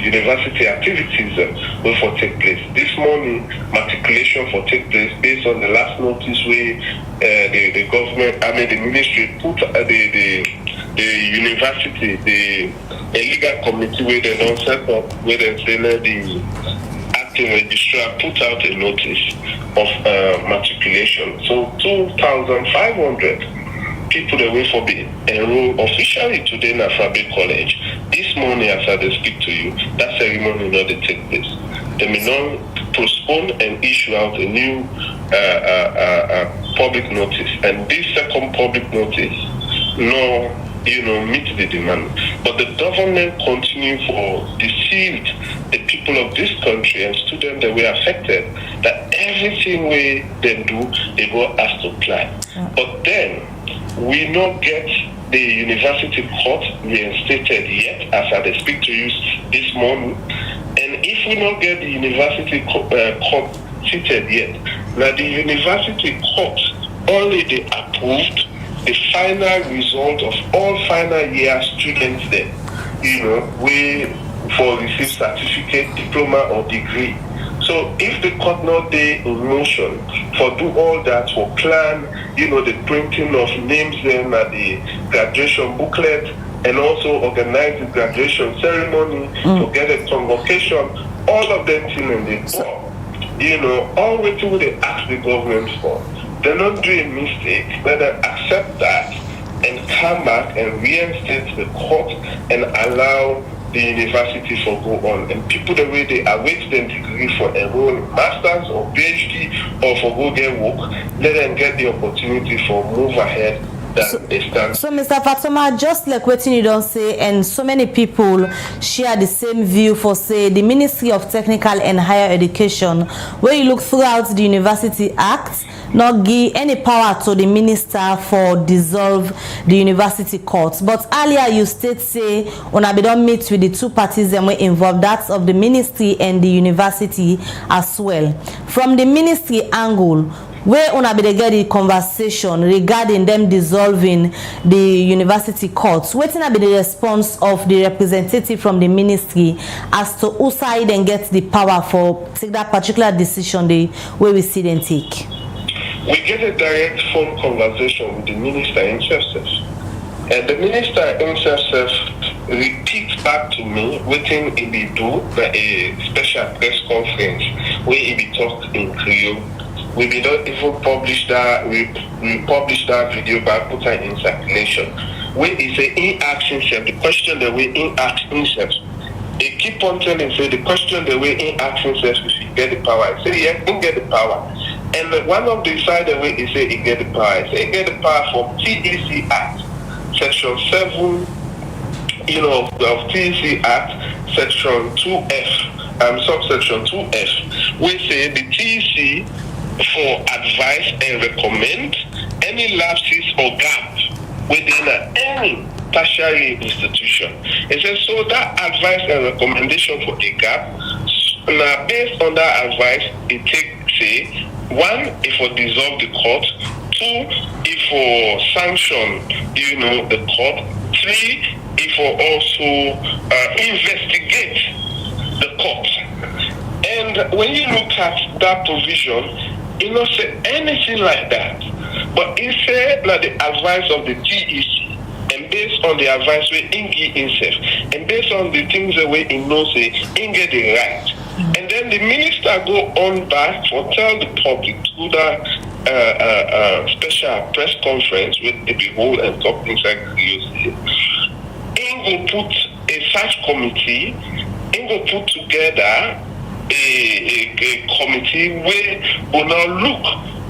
university activities will for take place. This morning, matriculation for take place based on the last notice where the government, the ministry put the university, the illegal committee where they don't set up, where they say the acting registrar put out a notice of matriculation. So 2,500 people that will for be enrolled officially today in Alphabet College. This morning, as I speak to you, that ceremony will not take place. They may not postpone and issue out a new public notice. And this second public notice, meet the demand. But the government continue for deceived the people of this country and students that were affected, that everything they do, they go as to plan. But then, we not get the university court reinstated yet, as I speak to you this morning. And if we not get the university court seated yet, now the university court only they approved the final result of all final year students there, we for receive certificate, diploma or degree. So if the court not there in motion for do all that, for plan, the printing of names then at the graduation booklet, and also organize the graduation ceremony, to get a convocation, all of them things in the board. all waiting they ask the government for. They don't do a mistake, let them accept that and come back and reinstate the court and allow the university for go on. And people the way they await their degree for enroll in masters or PhD or for go get work, let them get the opportunity for move ahead. So Mr. Fatoma, just like what you don't say, and so many people share the same view for, say, the Ministry of Technical and Higher Education, where you look throughout the University Act, not give any power to the minister for dissolve the university courts. But earlier you state say when we don't meet with the two parties and we involved, that's of the ministry and the university as well. From the ministry angle, where una be get the conversation regarding them dissolving the university courts, waiting be the response of the representative from the ministry as to who side and get the power for take that particular decision the way we see them take. We get a direct phone conversation with the minister himself, and the minister himself repeats back to me waiting in the do a special press conference where he be talk in Creole. We did not even publish that. We published that video back, put it in circulation. Where he say he asks himself the question the way he asks himself. He keep on telling say the question the way he asks himself if he get the power. I say yeah, he get the power. And one of the side the way he say he get the power. He say he get the power from TEC Act, Section 7, of TEC Act, Section 2F, subsection 2F, we say the TEC for advise and recommend any lapses or gaps within any tertiary institution. It says so that advice and recommendation for a gap, now based on that advice, it takes say 1, if for dissolve the court, 2, if for sanction, the court, 3, if for also investigate the court. And when you look at that provision, it not say anything like that, but it said that the advice of the TEC, and based on the advice where Ingi himself, and based on the things the way he knows it, Ingi the right. And then the minister go on back for tell the public through that special press conference with the whole and company secretary. Ingi put a search committee, Ingi put together a committee where will now look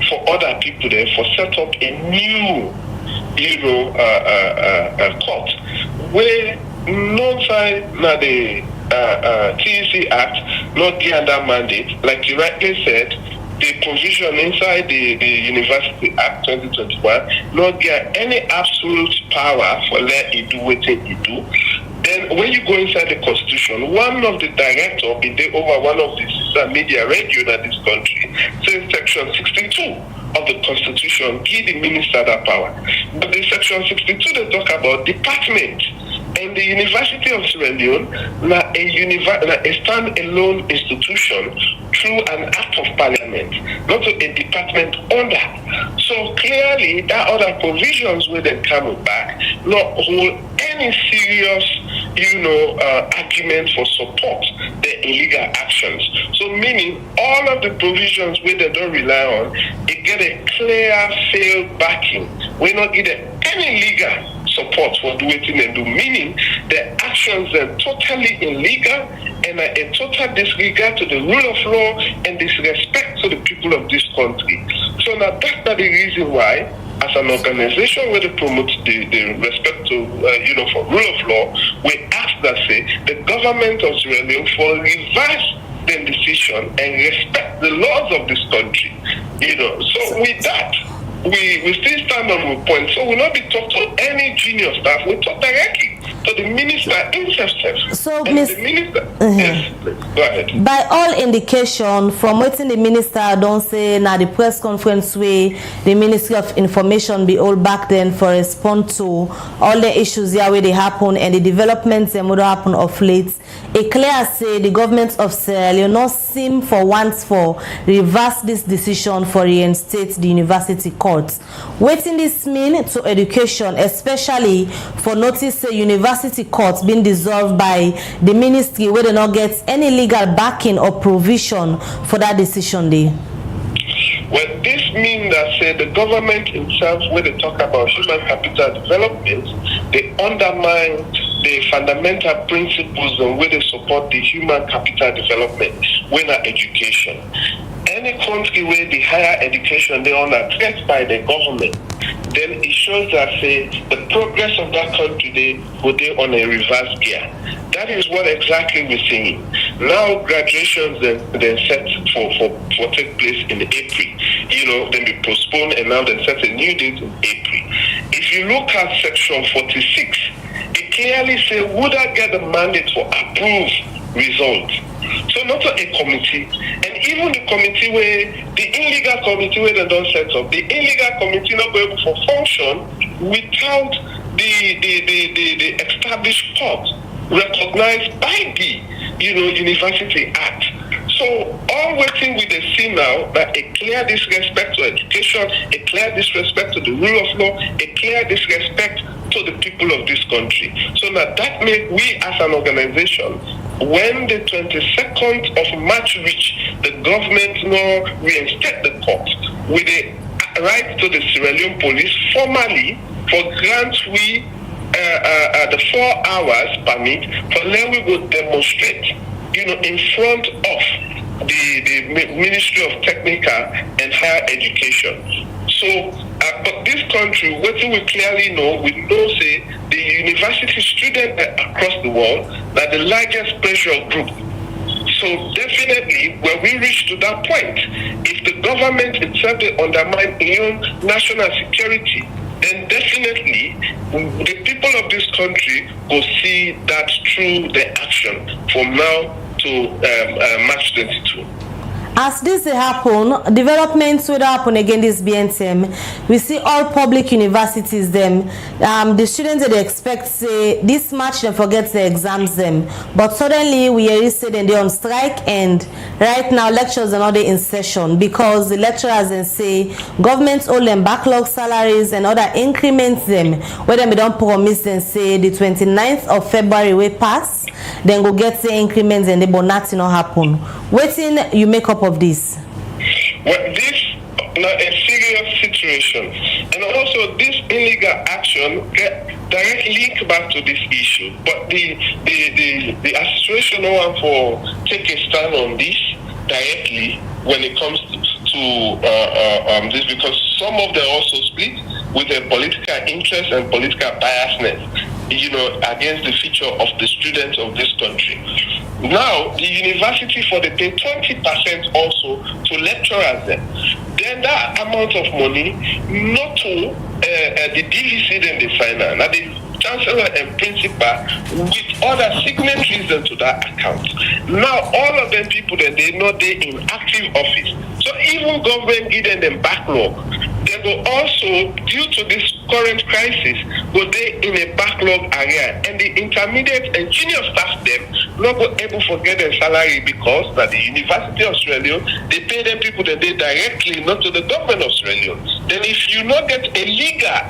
for other people there for set up a new court where no side na the TEC Act not give that mandate, like you rightly said, the provision inside the University Act 2021 not get any absolute power for let it do what it do. Then when you go inside the Constitution, one of the directors be there over one of the sister media radio in this country says Section 62 of the Constitution give the minister that power. But the Section 62 they talk about department. And the University of Sierra Leone a stand-alone institution through an act of parliament, not a department under. So clearly that other provisions where they come back not hold any serious argument for support the illegal actions. So meaning all of the provisions where they don't rely on, it get a clear failed backing. We not get any legal support for doing and do, meaning the actions are totally illegal and a total disregard to the rule of law and disrespect to the people of this country. So now that's not the reason why, as an organization where they promote the respect to for rule of law, we ask that say the government of Sierra Leone for reverse the decision and respect the laws of this country. So with that, we still stand on the point. So we'll not be talking to any junior staff. We talk directly to the minister himself. So, the minister, yes, please, go ahead. By all indication, from what the minister don't say now the press conference way the Ministry of Information be all back then for respond to all the issues here where they happen and the developments that would happen of late it clear say the government of Sierra Leone not seem for once for reverse this decision for reinstate the university courts. Wetin this mean to education, especially for notice say university courts being dissolved by the ministry where they not get any legal backing or provision for that decision day? Well, this means that say the government itself, when they talk about human capital development, they undermine the fundamental principles on where they support the human capital development, when education. Any country where the higher education they are addressed by the government, then it shows that say the progress of that country they go there on a reverse gear. That is what exactly we're seeing. Now graduations then set for take place in April. Then be postponed and now they set a new date in April. If you look at section 46, it clearly says would I get the mandate for approved results? So not a committee, and even the committee where the illegal committee where they don't set up, the illegal committee not able to function without the established court recognized by the University Act. So all waiting with the see now that a clear disrespect to education, a clear disrespect to the rule of law, a clear disrespect to the people of this country. So now that make we as an organization, when the 22nd of March reach, the government now reinstate the court with the right to the Sierra Leone police formally for grant we the 4 hours permit for let we go demonstrate, in front of the Ministry of Technical and Higher Education. So, but this country, what we clearly know, we know say the university students across the world are the largest pressure group. So definitely, when we reach to that point, if the government itself they undermine your national security, then definitely the people of this country will see that through the action from now to March 22. As this happen, developments will happen again this BNTM. We see all public universities them. The students they expect say this March they forget the exams them, but suddenly we hear say they're on strike and right now lectures are not in session because the lecturers then say governments owe them backlog salaries and other increments them where they don't promise and say the 29th of February we pass then go get the increments and they but nothing not happen. Waiting you make up of this? Well, this is a serious situation, and also this illegal action get directly linked back to this issue. But the association no one for take a stand on this directly when it comes to this because some of them also split with a political interest and political biasness, against the future of the students of this country. Now, the university for the pay 20% also to lecturers then that amount of money not to the DVC then the final. Now the chancellor and principal with other signatories into that account. Now all of them people then they know they in active office. So even government giving them backlog, they will also, due to this current crisis, go they in a backlog area, and the intermediate and junior staff them not go able to get their salary because that the University of Sierra Leone they pay them people that they directly, not to the government of Sierra Leone. Then if you not get a legal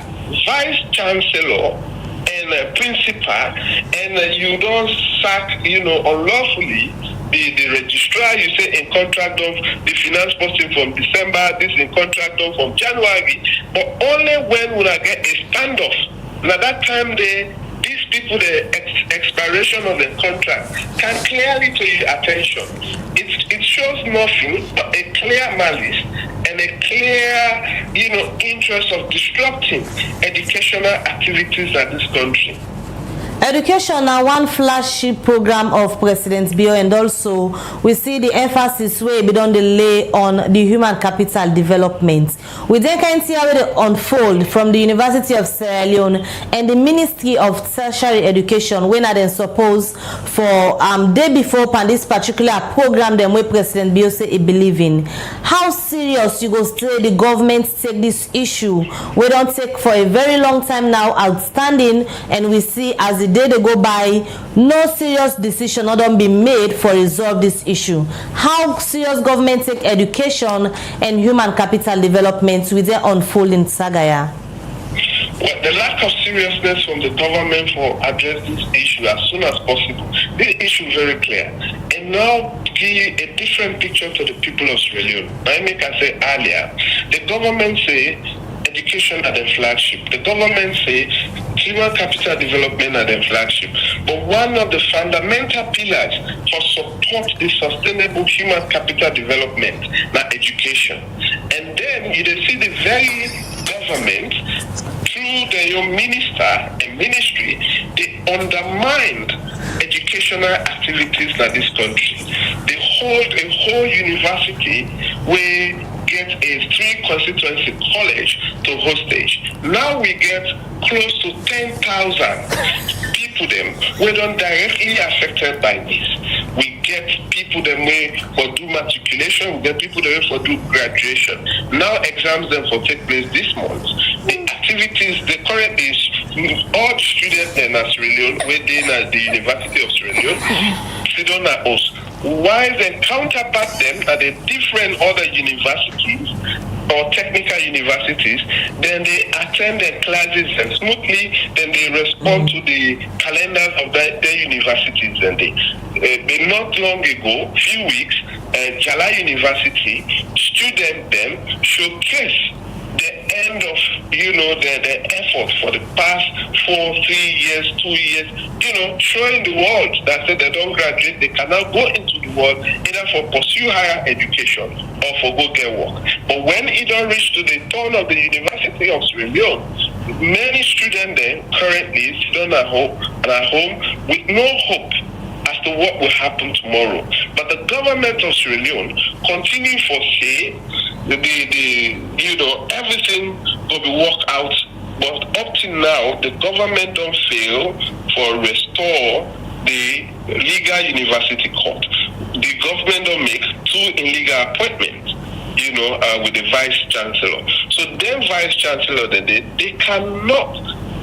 vice chancellor and a principal, and you don't sack, unlawfully the registrar, you say in contract of the finance person from December, this in contract of from January, but only when we get a standoff. Now that time these people, the expiration of the contract can clearly to your attention. It shows nothing but a clear malice and a clear, interest of disrupting educational activities at this country. Education now one flagship program of President Bio, and also we see the emphasis where we don't delay on the human capital development. We then can see how it unfold from the University of Sierra Leone and the Ministry of Tertiary Education when I then suppose for day before pan this particular program then where President Bio say he believe in. How serious you go say the government take this issue? We don't take for a very long time now outstanding, and we see as the day they go by, no serious decision not done be made for resolve this issue. How serious government take education and human capital development with their unfolding sagaya? Well, the lack of seriousness from the government for addressing this issue as soon as possible. This issue is very clear. And now give a different picture to the people of Sierra Leone. I say earlier, the government say education are the flagship. The government say human capital development are the flagship. But one of the fundamental pillars for support the sustainable human capital development na education. And then you see the very government through their minister and ministry, they undermined educational activities in this country. They hold a whole university where get a 3 constituency college to hostage. Now we get close to 10,000 people them who don't directly affected by this. We get people them way for do matriculation, we get people them way for do graduation. Now exams them for take place this month. The activities, the current is all the students in Sierra Leone within the University of Sierra Leone, they don't know us. While the counterpart them at the different other universities or technical universities, then they attend their classes and smoothly, then they respond to the calendars of their universities. And they not long ago, few weeks, Jala University student them showcase the end of the effort for the past 4, 3 years, 2 years, showing the world that they don't graduate, they cannot go into the world either for pursue higher education or for go get work. But when it don't reach to the turn of the University of Sierra Leone, many students there currently sit at home with no hope as to what will happen tomorrow. But the government of Sierra Leone continue for say everything will be worked out. But up to now, the government don't fail for restore the legal university court. The government don't make 2 illegal appointments, with the vice chancellor. So then vice chancellor, they cannot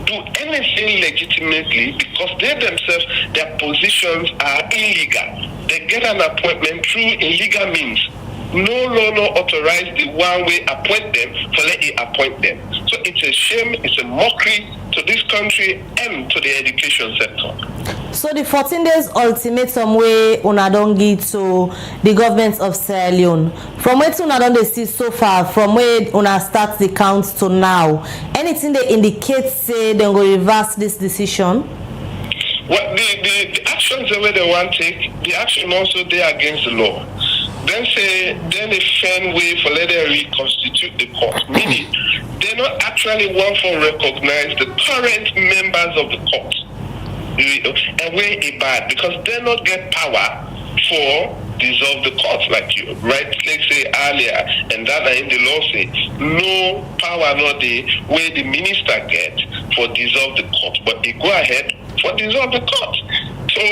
do anything legitimately because they themselves, their positions are illegal. They get an appointment through illegal means. No law no authorize the one way appoint them for let it appoint them. So it's a shame, it's a mockery to this country and to the education sector. So the 14 days ultimatum way una don give to the government of Sierra Leone, from where una don dey see so far, from where una start the count to now, anything they indicate say they go reverse this decision? Well, the actions the way they want to take, the action also they against the law. Then they find way for let them reconstitute the court. Meaning, they not actually want to recognize the current members of the court. And way it bad because they not get power for dissolve the court like you rightly say earlier, and that in the law say no power not the way the minister get for dissolve the court, but they go ahead for dissolve the court. So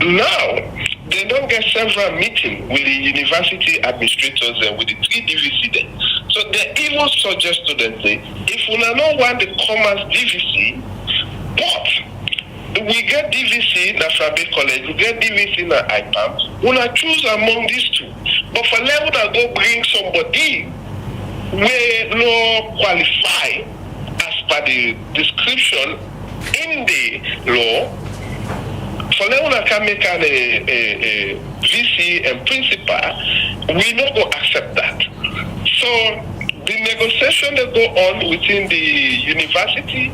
now they don't get several meetings with the university administrators and with the 3 DVC then. So they even suggest to them say, if we don't want the commerce DVC, but we get DVC na Frabe College, we get DVC na IPAM, we choose among these 2. But for them, we go bring somebody where no qualify as per the description in the law. For them, we can make a VC and principal, we not go accept that. So the negotiation that go on within the university,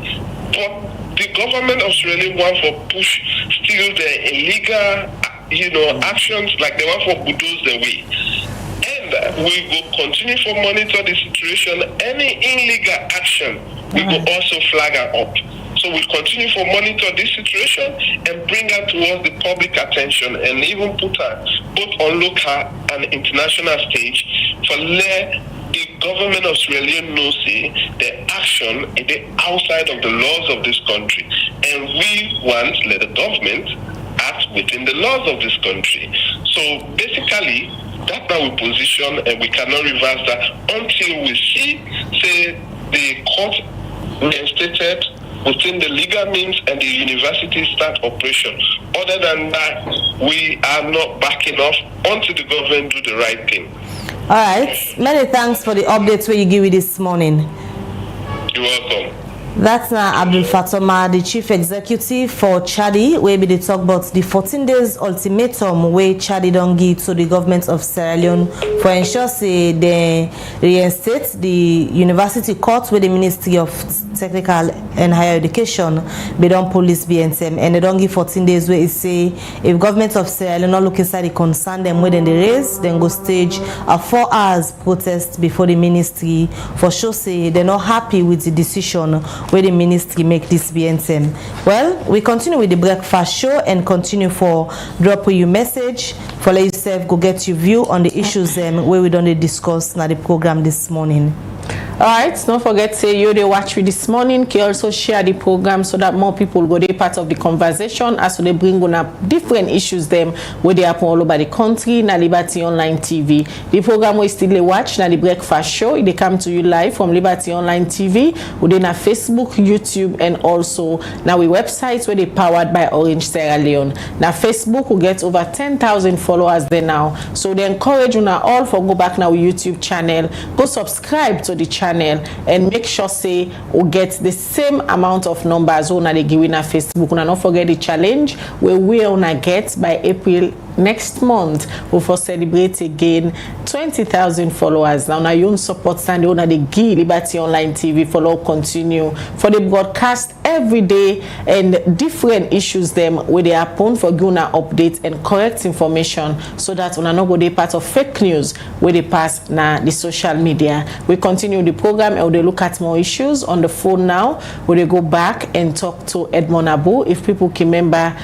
but the government of Sierra Leone want to push still the illegal, actions like they want to bulldoze the way. And we will continue to monitor the situation. Any illegal action, we will also flag her up. So we continue to monitor this situation and bring her towards the public attention and even put her both on local and international stage for let the government of Sierra Leone know the action is outside of the laws of this country. And we want let the government act within the laws of this country. So basically, that's our position and we cannot reverse that until we see, say, the court reinstated within the legal means and the university start operation. Other than that, we are not backing off until the government do the right thing. All right. Many thanks for the updates where you give me this morning. You're welcome. That's now Abdul Fatoma, the chief executive for Chadi, where we talk about the 14 days ultimatum where Chadi don't give to the government of Sierra Leone for ensure say they reinstate the university court with the Ministry of Technical and Higher Education. They don't police BNTM and they don't give 14 days where it say if government of Sierra Leone not look inside the concern them within the race, then go stage a 4 hours protest before the ministry for sure say they're not happy with the decision where the ministry make this BNTM. Well, we continue with the breakfast show and continue for drop you message for let yourself go get your view on the issues where we don't discuss now the program this morning. All right, don't forget say you they watch with this morning. Can also share the program so that more people go be part of the conversation as they bring on up different issues them where they happen all over the country. Na Liberty Online TV. The program we still watch na the breakfast show. They come to you live from Liberty Online TV. We then na Facebook, YouTube, and also now we websites where they powered by Orange Sierra Leone. Now Facebook will get over 10,000 followers there now. So they encourage you now all for go back now YouTube channel, go subscribe to the channel and make sure say we get the same amount of numbers when they give in a Facebook. And don't forget the challenge where we wanna get by April next month. We will celebrate again 20,000 followers. Now you own support stand on the G Liberty Online TV follow continue for the broadcast every day and different issues them where they happen for gonna update and correct information so that on not go they part of fake news where they pass na the social media. We continue the program and they look at more issues on the phone now where they go back and talk to Edmond Abu if people can remember.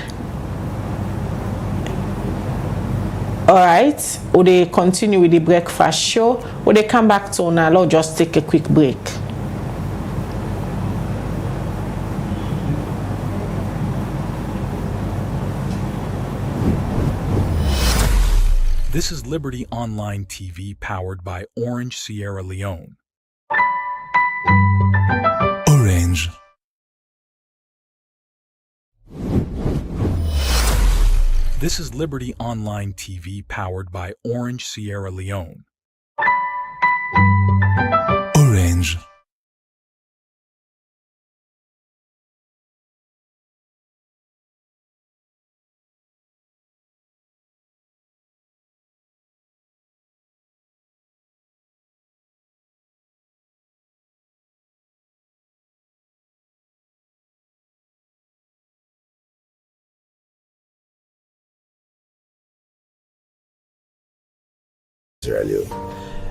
All right, or they continue with the breakfast show, or they come back to now, just take a quick break. This is Liberty Online TV powered by Orange Sierra Leone. Orange. This is Liberty Online TV powered by Orange Sierra Leone. Orange.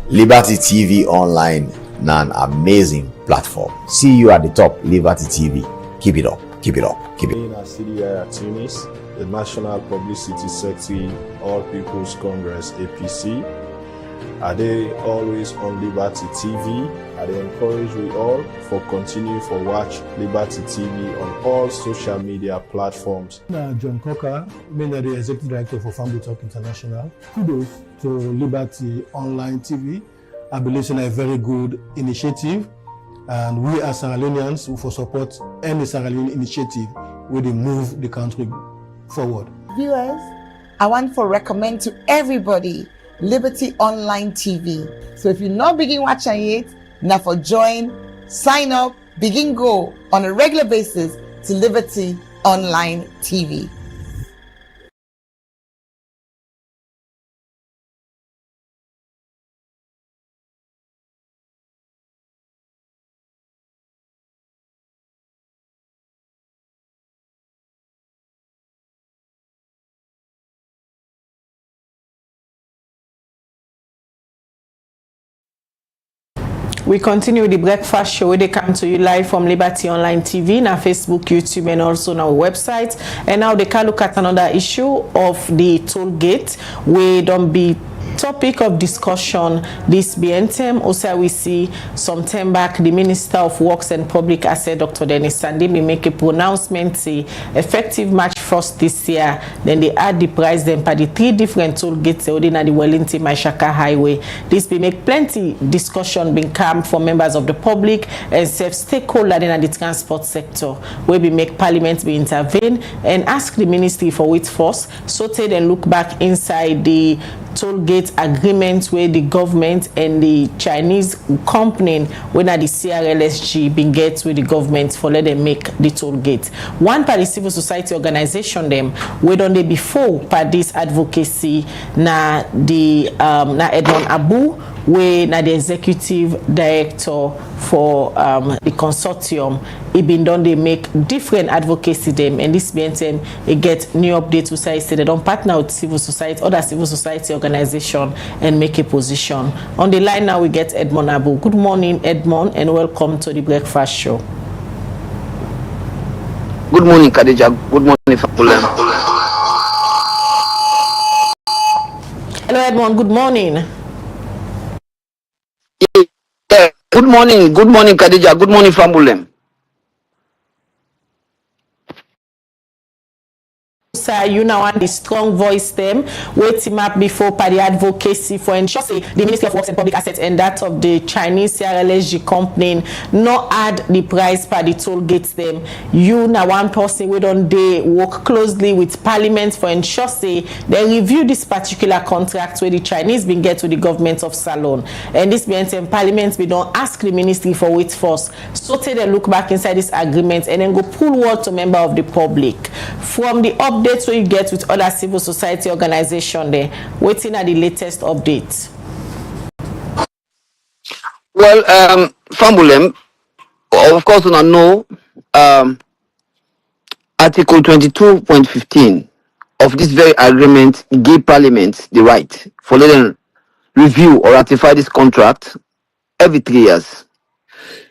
Liberty TV Online, an amazing platform. See you at the top, Liberty TV. Keep it up, keep it up, keep it up. CDI at Tunis, the National Publicity Secretary, All People's Congress (APC). Are they always on Liberty TV? Are they encourage we all for continue for watch Liberty TV on all social media platforms? John Coker, the Executive Director for Family Talk International. Kudos to Liberty Online TV. I believe it's a very good initiative, and we as Sierra Leoneans will support any Sierra Leone initiative where they move the country forward. Viewers, I want to recommend to everybody Liberty Online TV. So if you're not begin watching it, now for join, sign up, begin go on a regular basis to Liberty Online TV. We continue with the breakfast show where they come to you live from Liberty Online TV, na Facebook, YouTube, and also on our website. And now they can look at another issue of the toll gate where don't be topic of discussion this BNTM. Also, we see some time back the Minister of Works and Public Assets, Dr. Dennis Sandimi, make a pronouncement say effective March 1st this year. Then they add the price them by the 3 different toll gates holding at the Wellington Mashaka Highway. This will make plenty discussion being come from members of the public and stakeholders in the transport sector, where we make Parliament be intervene and ask the Ministry for its force, so take and look back inside the toll gate agreement where the government and the Chinese company when at the CRLSG been get with the government for let them make the toll gate. One by the civil society organization them where don't they before by this advocacy na the na Edmond Abu where na the executive director for the consortium. It been done they make different advocacy them, and this means it get new updates to say they don't partner with civil society, other civil society organization and make a position. On the line now we get Edmond Abu. Good morning, Edmond, and welcome to the Breakfast Show. Good morning, Khadija. Good morning, Fapulem. Hello, Edmond. Good morning. Yeah. Good morning, Khadija. Good morning, Fambulem. Sir, you now want the strong voice them waiting up before party advocacy for ensure the Ministry of Works and Public Assets and that of the Chinese CRLSG company not add the price per the toll gates them. You now one person we don't they work closely with Parliament for ensure they review this particular contract where the Chinese been get to the government of Salon, and this means in Parliament we don't ask the Ministry for its force, so take a look back inside this agreement and then go pull word to member of the public from the update so you get with other civil society organization there waiting at the latest updates. Well, Fambulem, of course, you know, Article 22.15 of this very agreement gave Parliament the right for them review or ratify this contract every 3 years.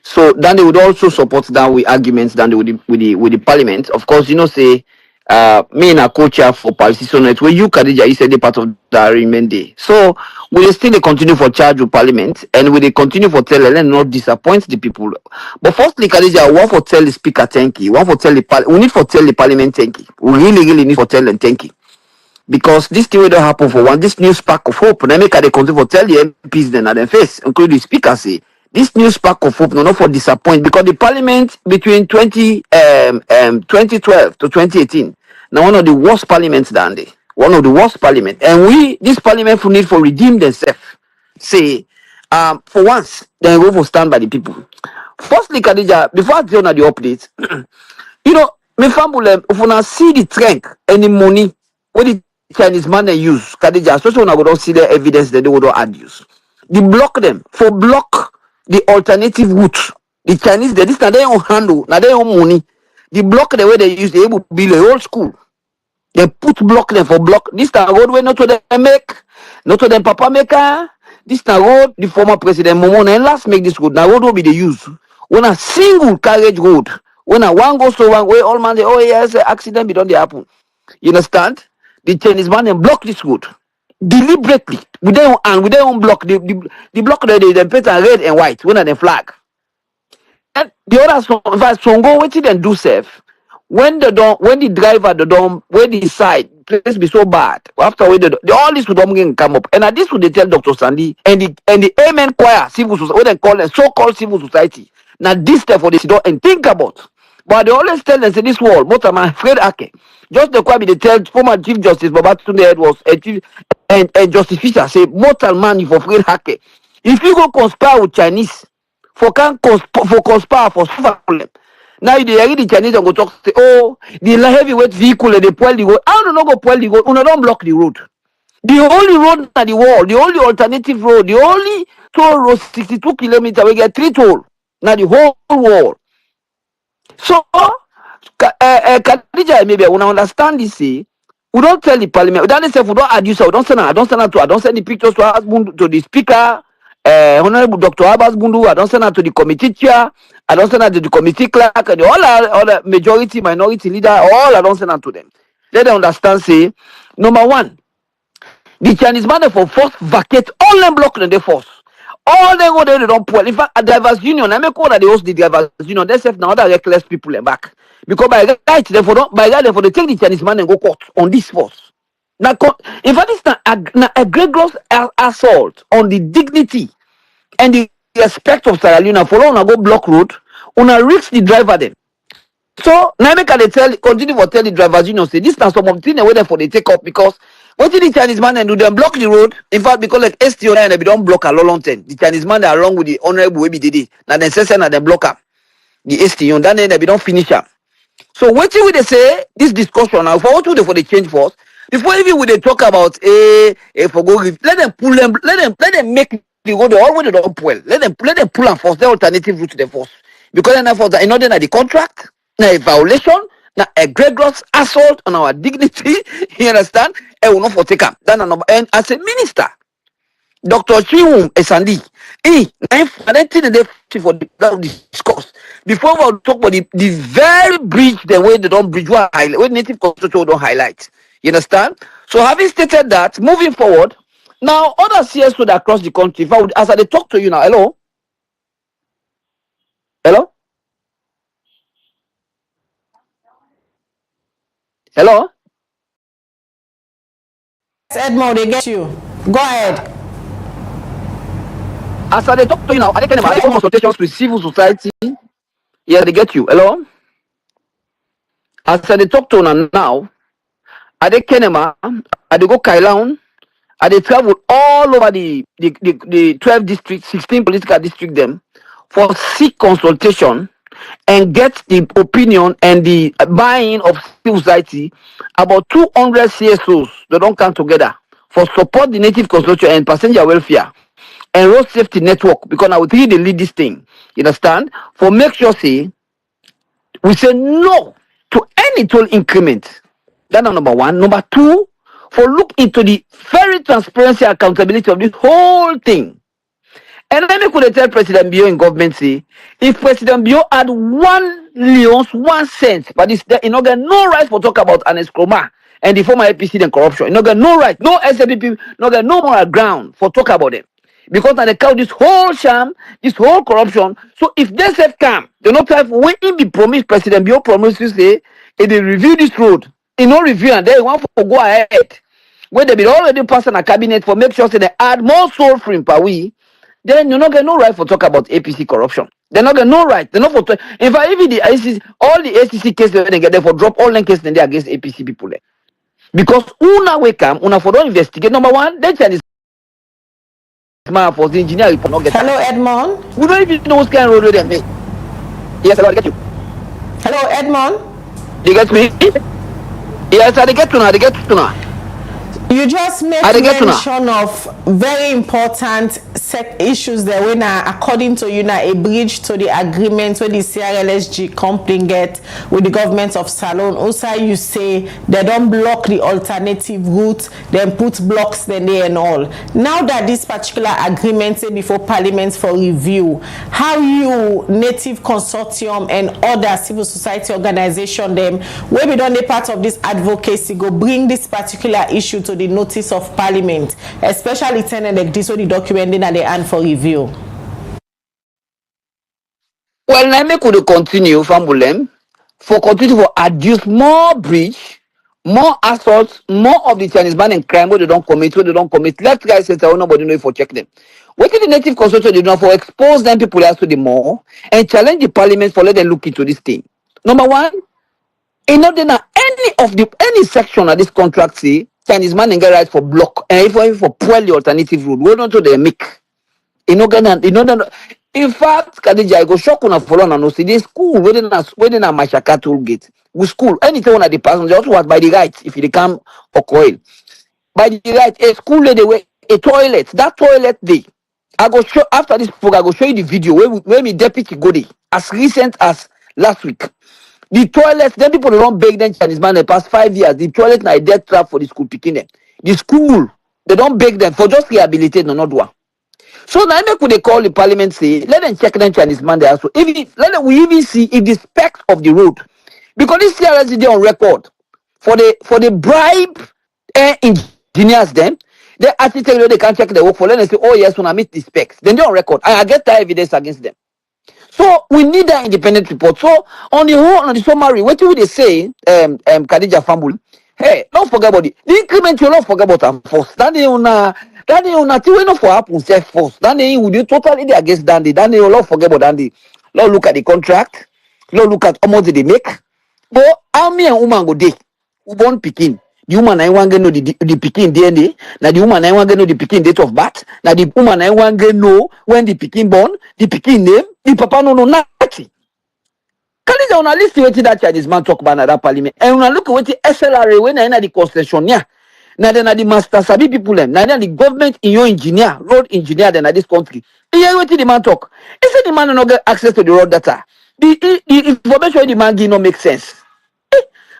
So then they would also support that with arguments than with the Parliament. Of course, you know, say me and a co-chair for policy so where you Khadija, you said the part of the agreement day. So we still continue for charge with Parliament and we continue for tell and not disappoint the people. But firstly, Khadija, one for tell the speaker thank you, one for tell the we need for tell the Parliament thank you. We really need for tell and thank you. Because this thing will not happen for one, this new spark of hope, they make they continue for tell the MPs then at their face, including the speaker say this new spark of hope not for disappoint, because the Parliament between 2012 to 2018 now one of the worst parliaments down there, one of the worst parliament, and this Parliament will need for redeem themselves. Say for once they go for stand by the people. Firstly, Khadija, before I tell you the updates, you know, me family, if you see the strength and the money what the Chinese man they use, Khadija, especially when I don't see the evidence that they would not add use. They block them for block the alternative route. The Chinese, they this now they don't handle, now they don't money. They block the way they use, they able to build a whole school. They put block them for block. This now road where not to them make, not to them papa maker. This now road, the former president Momo and last make this road. Now road will be the use. When a single carriage road, when a one goes to one way, all man say, oh yes, accident be done they happen. You understand? The Chinese man and block this road deliberately. We don't block the block they paint red and white when they flag. And the others Songo what they do safe. When the driver when the side place be so bad after when all this would come up, and at this would they tell Dr. Sandy and the Amen Choir civil society, what they call them so-called civil society. Now this step for this and think about. But they always tell them say this world, but I'm afraid okay. Just the quite they tell former Chief Justice Babatunde Edwards and Justice Fisher say mortal man you for afraid hacke. If you go conspire with Chinese for conspire for problem. Now you hear the Chinese and go talk say, oh, the heavyweight vehicle they spoil the road. I don't know go spoil the road. Don't block the road. The only road in the world, the only alternative road, the only toll road 62 kilometers, we get 3 toll. Now the whole world. So Khadija, maybe I want to understand this. See, we don't tell the Parliament. We don't say we don't adduce. We don't send the pictures to the speaker. Honorable Dr. Abbas Bundu, I don't send her to the committee chair, I don't send her to the committee clerk, and all the majority, minority leader, all I don't send her to them. Let them understand, say, number one, The Chinese man for force vacate all them block in the force. All they go there, they don't pull. In fact, a drivers union, I make all that they host the drivers union. They say now other reckless people in back. Because by right, therefore, by that, therefore, they take the Chinese man and go court on this force. Now, in fact, it's not a great gross assault on the dignity and the respect of Sierra Leone. For on go block road, on a risk the driver then. So now make they continue to tell the drivers union say this now some of the things waiting for they take up because what did the Chinese man and do them block the road? In fact, because like STO and they don't block a long time. The Chinese man are along with the honorable way did now then say na they block up the STO then they don't finish up. So what will they say this discussion now for what would they for the change force? Before even when they talk about for go let them pull them let them make the road all way they don't pull. Let them pull and force the alternative route to the force. Because then for the in order that the contract, now a violation, now a great gross assault on our dignity, you understand? And will not for take up. And as a minister, Dr. Chiwum Esandi, I think they for discuss. Before we talk about the very bridge, the way they don't bridge, where native constitution don't highlight. You understand? So having stated that, moving forward, now other CSOs across the country, if I would, as I talk to you now, hello? Hello? Hello? Edmond, they get you. Go ahead. As I talk to you now, I can have consultations with civil society. Yeah, they get you. Hello? As I talk to you now, I Kenema, I go Kailaun, I travel all over the 12 districts, 16 political districts them for seek consultation and get the opinion and the buy-in of civil society about 200 CSOs that don't come together for support the native consultation and passenger welfare and road safety network because I would think they lead this thing. You understand? For make sure say we say no to any toll increment. That's number one. Number two, for look into the very transparency accountability of this whole thing. And then we could tell President Bio in government say, if President Bio had 1 million, 1 cent, but it's you know get no right for talk about an escroma and the former APC and corruption. You know get no right, no SAPP, no get no more ground for talk about them. Because now they count this whole sham, this whole corruption. So if they say come, they not have when in be promised, President Bio promised to say, if they review this road, in no review and they want to go ahead. When they be already passed on a cabinet for make sure they add more soul free per we, then you not get no right for talk about APC corruption. They not get no right. They not for in fact even the ACC, all the ACC cases they get there for drop all the cases they against APC people there. Because una we come, una for don't investigate. Number one, they Chinese man for the engineer report not get. Hello, Edmond. We don't even know what kind of road they make. Yes, I get you. Hello, Edmond. You get me? Yes, I get to now. They get to now. You just made mention of very important issues there when according to you now a bridge to the agreement with the CRLSG company get with the government of Salone. Also you say they don't block the alternative route, then put blocks then there and all. Now that this particular agreement is before Parliament for review, how you Native Consortium and other civil society organization them where we don't be part of this advocacy go bring this particular issue to the notice of Parliament, especially turning like this when the document in at the hand for review? Well, let me could continue from Bulem for continue to adduce more breach, more assaults, more of the Chinese man and crime where they don't commit, Let guys say nobody know for check them. What did the Native Consortium do now for expose them people as to the more and challenge the Parliament for let them look into this thing? Number one, in order that any section of this contract say Chinese man and get right for block and even for poorly alternative road. We don't know they make. In fact, Kadija, I go shock on a follow and see this school within a Mashaka toll gate. We school anything on the passenger also was by the right if they come or coil. By the right, a school lady a toilet. That toilet day. I go show after this program, I go show you the video where me deputy go there as recent as last week. The toilets, then people don't beg them Chinese man the past 5 years. The toilet na a death trap for the school picking them. The school, they don't beg them for just rehabilitate, no not one. So now could they call the Parliament say, let them check them Chinese man there. So we even see if the specs of the road. Because this CRS is on record for the bribe engineers then, They actually tell you they can't check the work for. Then they say, oh yes, when I meet the specs, then they're on record. I get that evidence against them. So we need that independent report. So on the whole, on the summary, what do they say, Khadija Fambul? Hey, don't forget about it. The increment you don't forget about them first. That they una thing we not for happen self first. That they would you totally against Dandy. That they don't forget about Dandy. Don't look at the contract. Don't look at how much they make. But how many woman go dey? Who born pikin? The woman I want to know the pikin DNA. Now the woman I want to know the pikin date of birth. Now the woman I want to know when the pikin born, the pikin name, the papa no know nothing. Can you on a list what that Chinese man talk about that parliament? And when I look at what the SLRA when I the concessionaire. Now then the master sabi people them. Now then the government in your engineer, road engineer then this country. You hear what the man talk? He said the man no get access to the road data. The information the man give no make sense.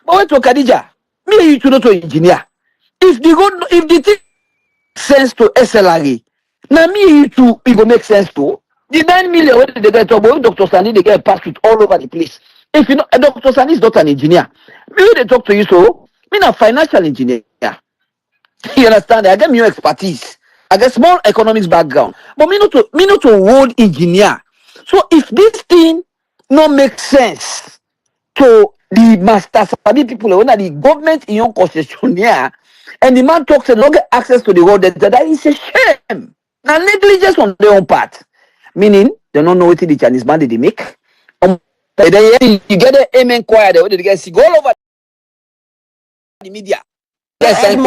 But wait to Khadija, me and you to know to engineer. If the thing sense to SLRA, now me and you two it will make sense to. The 9 million when they get trouble, Dr. Sani they get passed with all over the place. If you know, Dr. Sani is not an engineer. Me they talk to you so, me a financial engineer. You understand? I get your expertise. I get small economics background, but me not to road engineer. So if this thing no make sense to the master sabi people when the government in your concessionaire and the man talks and not get access to the road, that is a shame. Now negligence on their own part. Meaning they don't know what the Chinese man they make. You get the amen choir there, they get go all over the media. Edmond,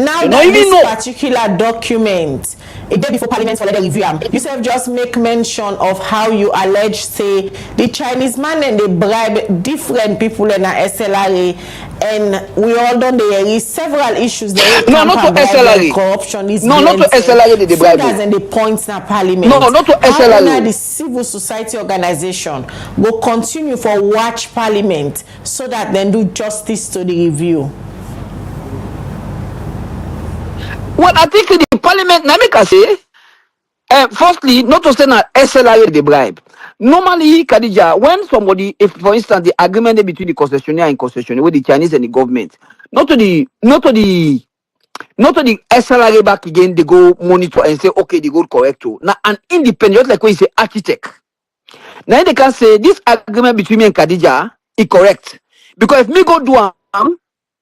now that this particular document, a day before Parliament for the review, you said just make mention of how you allege say the Chinese man and they bribe different people in a SLRA, and we all done there is several issues there. No, not to SLRA. Corruption is no, not to SLRA. They bribe. And the points in Parliament. No, not to SLRA. How the civil society organization will continue for watch Parliament so that then do justice to the review. Well, I think the parliament, now make I say, firstly, not to say that SLRA they bribe. Normally, Khadija, when somebody, if for instance, the agreement between the concessionaire and concessionaire with the Chinese and the government, not to the SLRA back again, they go monitor and say, okay, they go correct. Now, an independent, like when you say architect. Now they can say this agreement between me and Khadija is correct. Because if me go do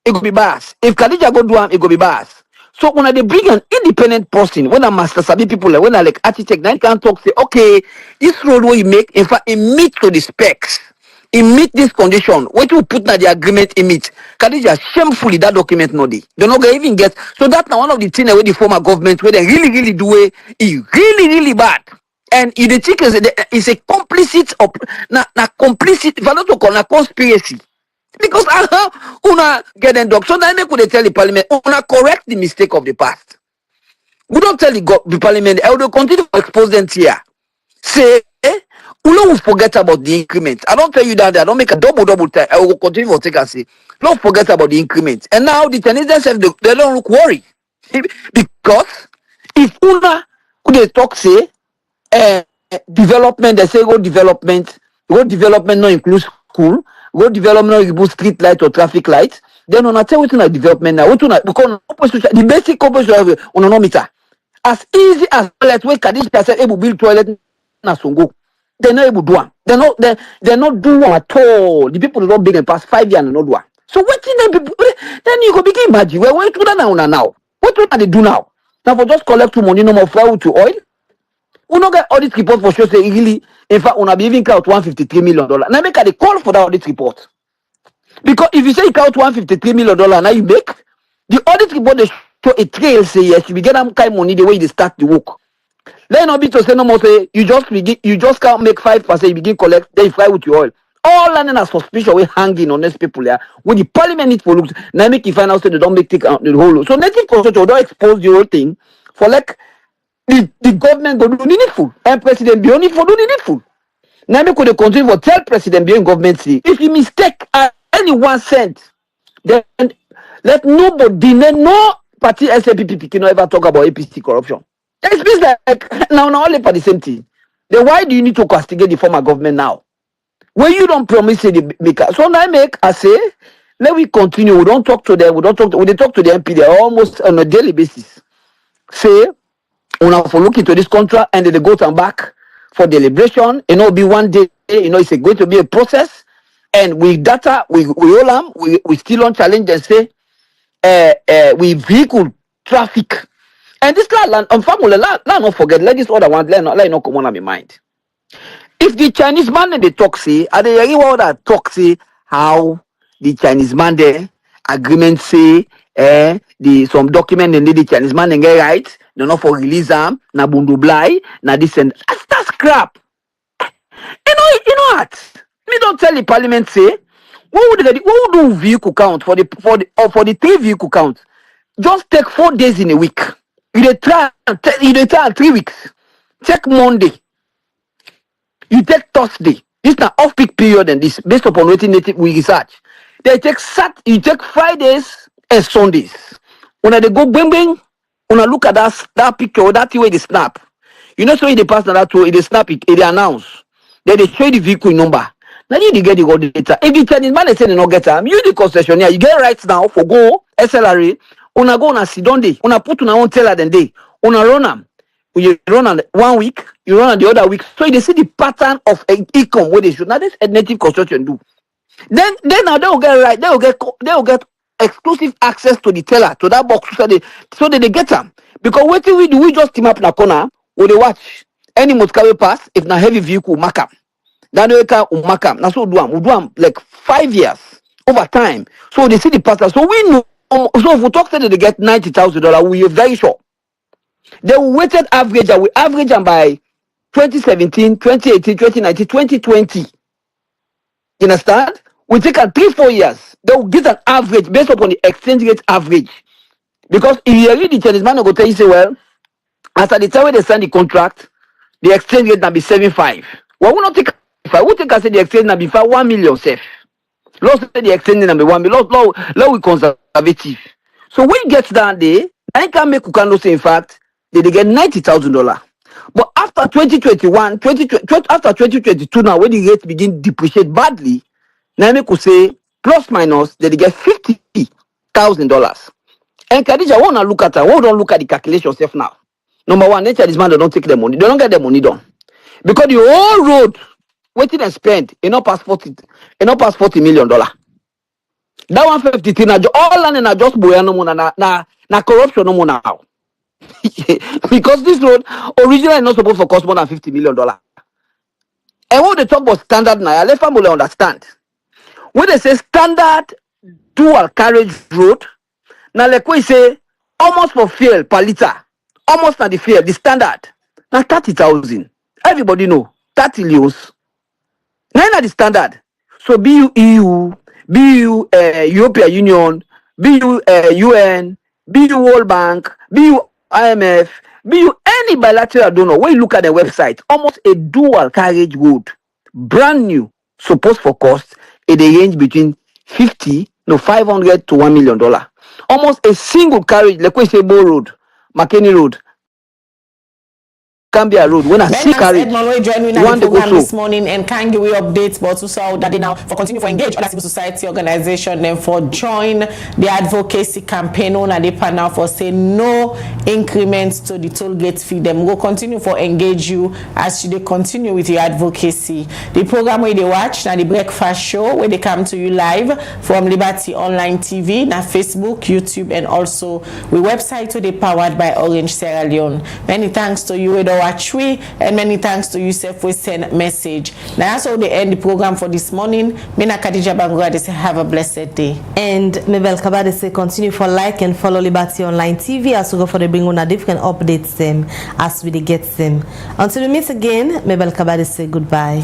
it will be biased. If Khadija go do it will be biased. So when they bring an independent person, when a master sabi people, when I like architect, then can talk say, okay, this road what you make, in fact, it meets to the specs, it meet this condition. What you put in the agreement, it meet. Khadija, shamefully that document no they not gonna even get. So that's now one of the things where the former government where they really do it is really bad. And if the think is a complicit of na complicit, if I not to call a conspiracy. Because una get them dog. So then they could tell the parliament, una correct the mistake of the past. We don't tell the parliament, I will continue to expose them here. Say, una will forget about the increment. I don't tell you that I don't make a double time. I will continue to take and say, don't forget about the increment. And now the Chinese themselves, they don't look worried. Because if una could talk say development, they say road development no includes school. Road development includes street light or traffic light. Then on a tell what like development now. Because the basic corporation on a meter. As easy as toilet where Kadisha said able build toilet na songo. They're not able to do one. They're not doing one at all. The people don't big and past 5 years and not do one. So what then you go begin imagine where we do that now. What do they do now? Now for just collect to money no more flour to oil. We don't get audit report for sure say really, in fact, we be even count $153 million. Now make a call for that audit report. Because if you say you count $153 million, now you make the audit report they show a trail say yes, you get that kind of money the way they start the work. Then not be to say no more say you just can't make 5%, you begin collect, then you fly with your oil. All landing a suspicion we hanging on these people there. When the parliament need for looks, now make you find out say they don't make the whole. So native consultation don't expose the whole thing for like the government go do needful and president be only for do needful. Now me could continue to tell president be in government see if you mistake any 1 cent, then let nobody no party SAPP can ever talk about APC corruption. It's business like now only for the same thing. Then why do you need to castigate the former government now? When you don't promise the maker. So now I say let we continue. We don't talk to them. We talk to the MP there almost on a daily basis. say, una for look into this contract and then they go and back for deliberation. You know, be one day, you know, it's going to be a process. And with data, we all am, we still on challenge and say, we vehicle traffic. And this land, let not forget, let this other one, let not come on my mind. If the Chinese man they talk say, are they hearing what that talk say how the Chinese man there agreement say the some document and the Chinese man and get right, no not for release them, na bundu blai, na this and that's crap. You know what? Me don't tell the parliament say what would do vehicle count for the 3 vehicle count? Just take 4 days in a week. You try 3 weeks. Take Monday. You take Thursday. This is an off-peak period and this based upon what native we research. They take you take Fridays and Sundays. When they go bing bing, when I look at that picture or that way they snap. You know, so in the past that way they snap it, they announce. Then they show the vehicle number. Now you get the good data. If the Chinese man is saying no get them, you the concessionaire, you get right now for go SLRA. Una go on sit down day. Una put on own teller then day. Una run them. You run on 1 week, you run on the other week. So they see the pattern of income where they should. Now this native construction do. Then now they will get right. They will get exclusive access to the teller, to that box, so that they get them. Because what we do, we just team up in a corner where they watch any must carry pass. If na heavy vehicle, mark up. Then they can mark up. Now so we do them like 5 years over time. So they see the pattern. So we know. So if we talk to them, they get $90,000. We are very sure. They weighted average, and we average them by 2017, 2018, 2019, 2020. You understand? We take 3-4 years. They will get an average based upon the exchange rate average. Because if you read the Chinese man, will go tell you, say, well, as at the time when they sign the contract, the exchange rate will be 7.5. Well, we not take 5. We take the exchange will be 1 million safe. Let's say the exchange number 1 million. Law we conservative. So when it gets down there, I can make Kukano say, in fact, they get $90,000. But after 2021, after 2022 now, when the rate begin depreciate badly, now I could say plus minus, they get $50,000. And Khadija, want to look at her. We don't look at the calculation yourself now. Number one, nature this man, they don't take the money. They don't get the money done. Because the whole road, waiting and spend, not pass $40 million. That 153 now, all land na just boya no more na corruption no more now. Because this road originally not supposed to cost more than $50 million. And when they talk about standard now, I let family understand. When they say standard dual carriage road, now like we say almost for fuel per liter, almost at the fuel, the standard, now 30,000. Everybody know 30 lios. Now the standard. So be you EU, be you European Union, be you UN, be you World Bank, be you IMF, be you any bilateral donor. When you look at the website, almost a dual carriage road, brand new, supposed for cost, it range between 500 to $1 million. Almost a single carriage, like we say, Bo Road, McKinney Road, Cambia Road. When I see carriage, one program this morning and can give you updates, but also that they now for continue for engage other civil society organization, then for join the advocacy campaign on a panel for say no increments to the toll gate fee. Them will continue for engage you as they continue with your advocacy. The program where they watch now the breakfast show where they come to you live from Liberty Online TV, na Facebook, YouTube, and also we website where they powered by Orange Sierra Leone. Many thanks to you watch we, and many thanks to you self we send message. Now that's how they end the program for this morning. Mina Khadija Bangura, they say have a blessed day. And Mabel Kabade say continue for like and follow Liberty Online TV as we go for the bring on a different updates them as we get them. Until we meet again, Mabel Kabade say goodbye.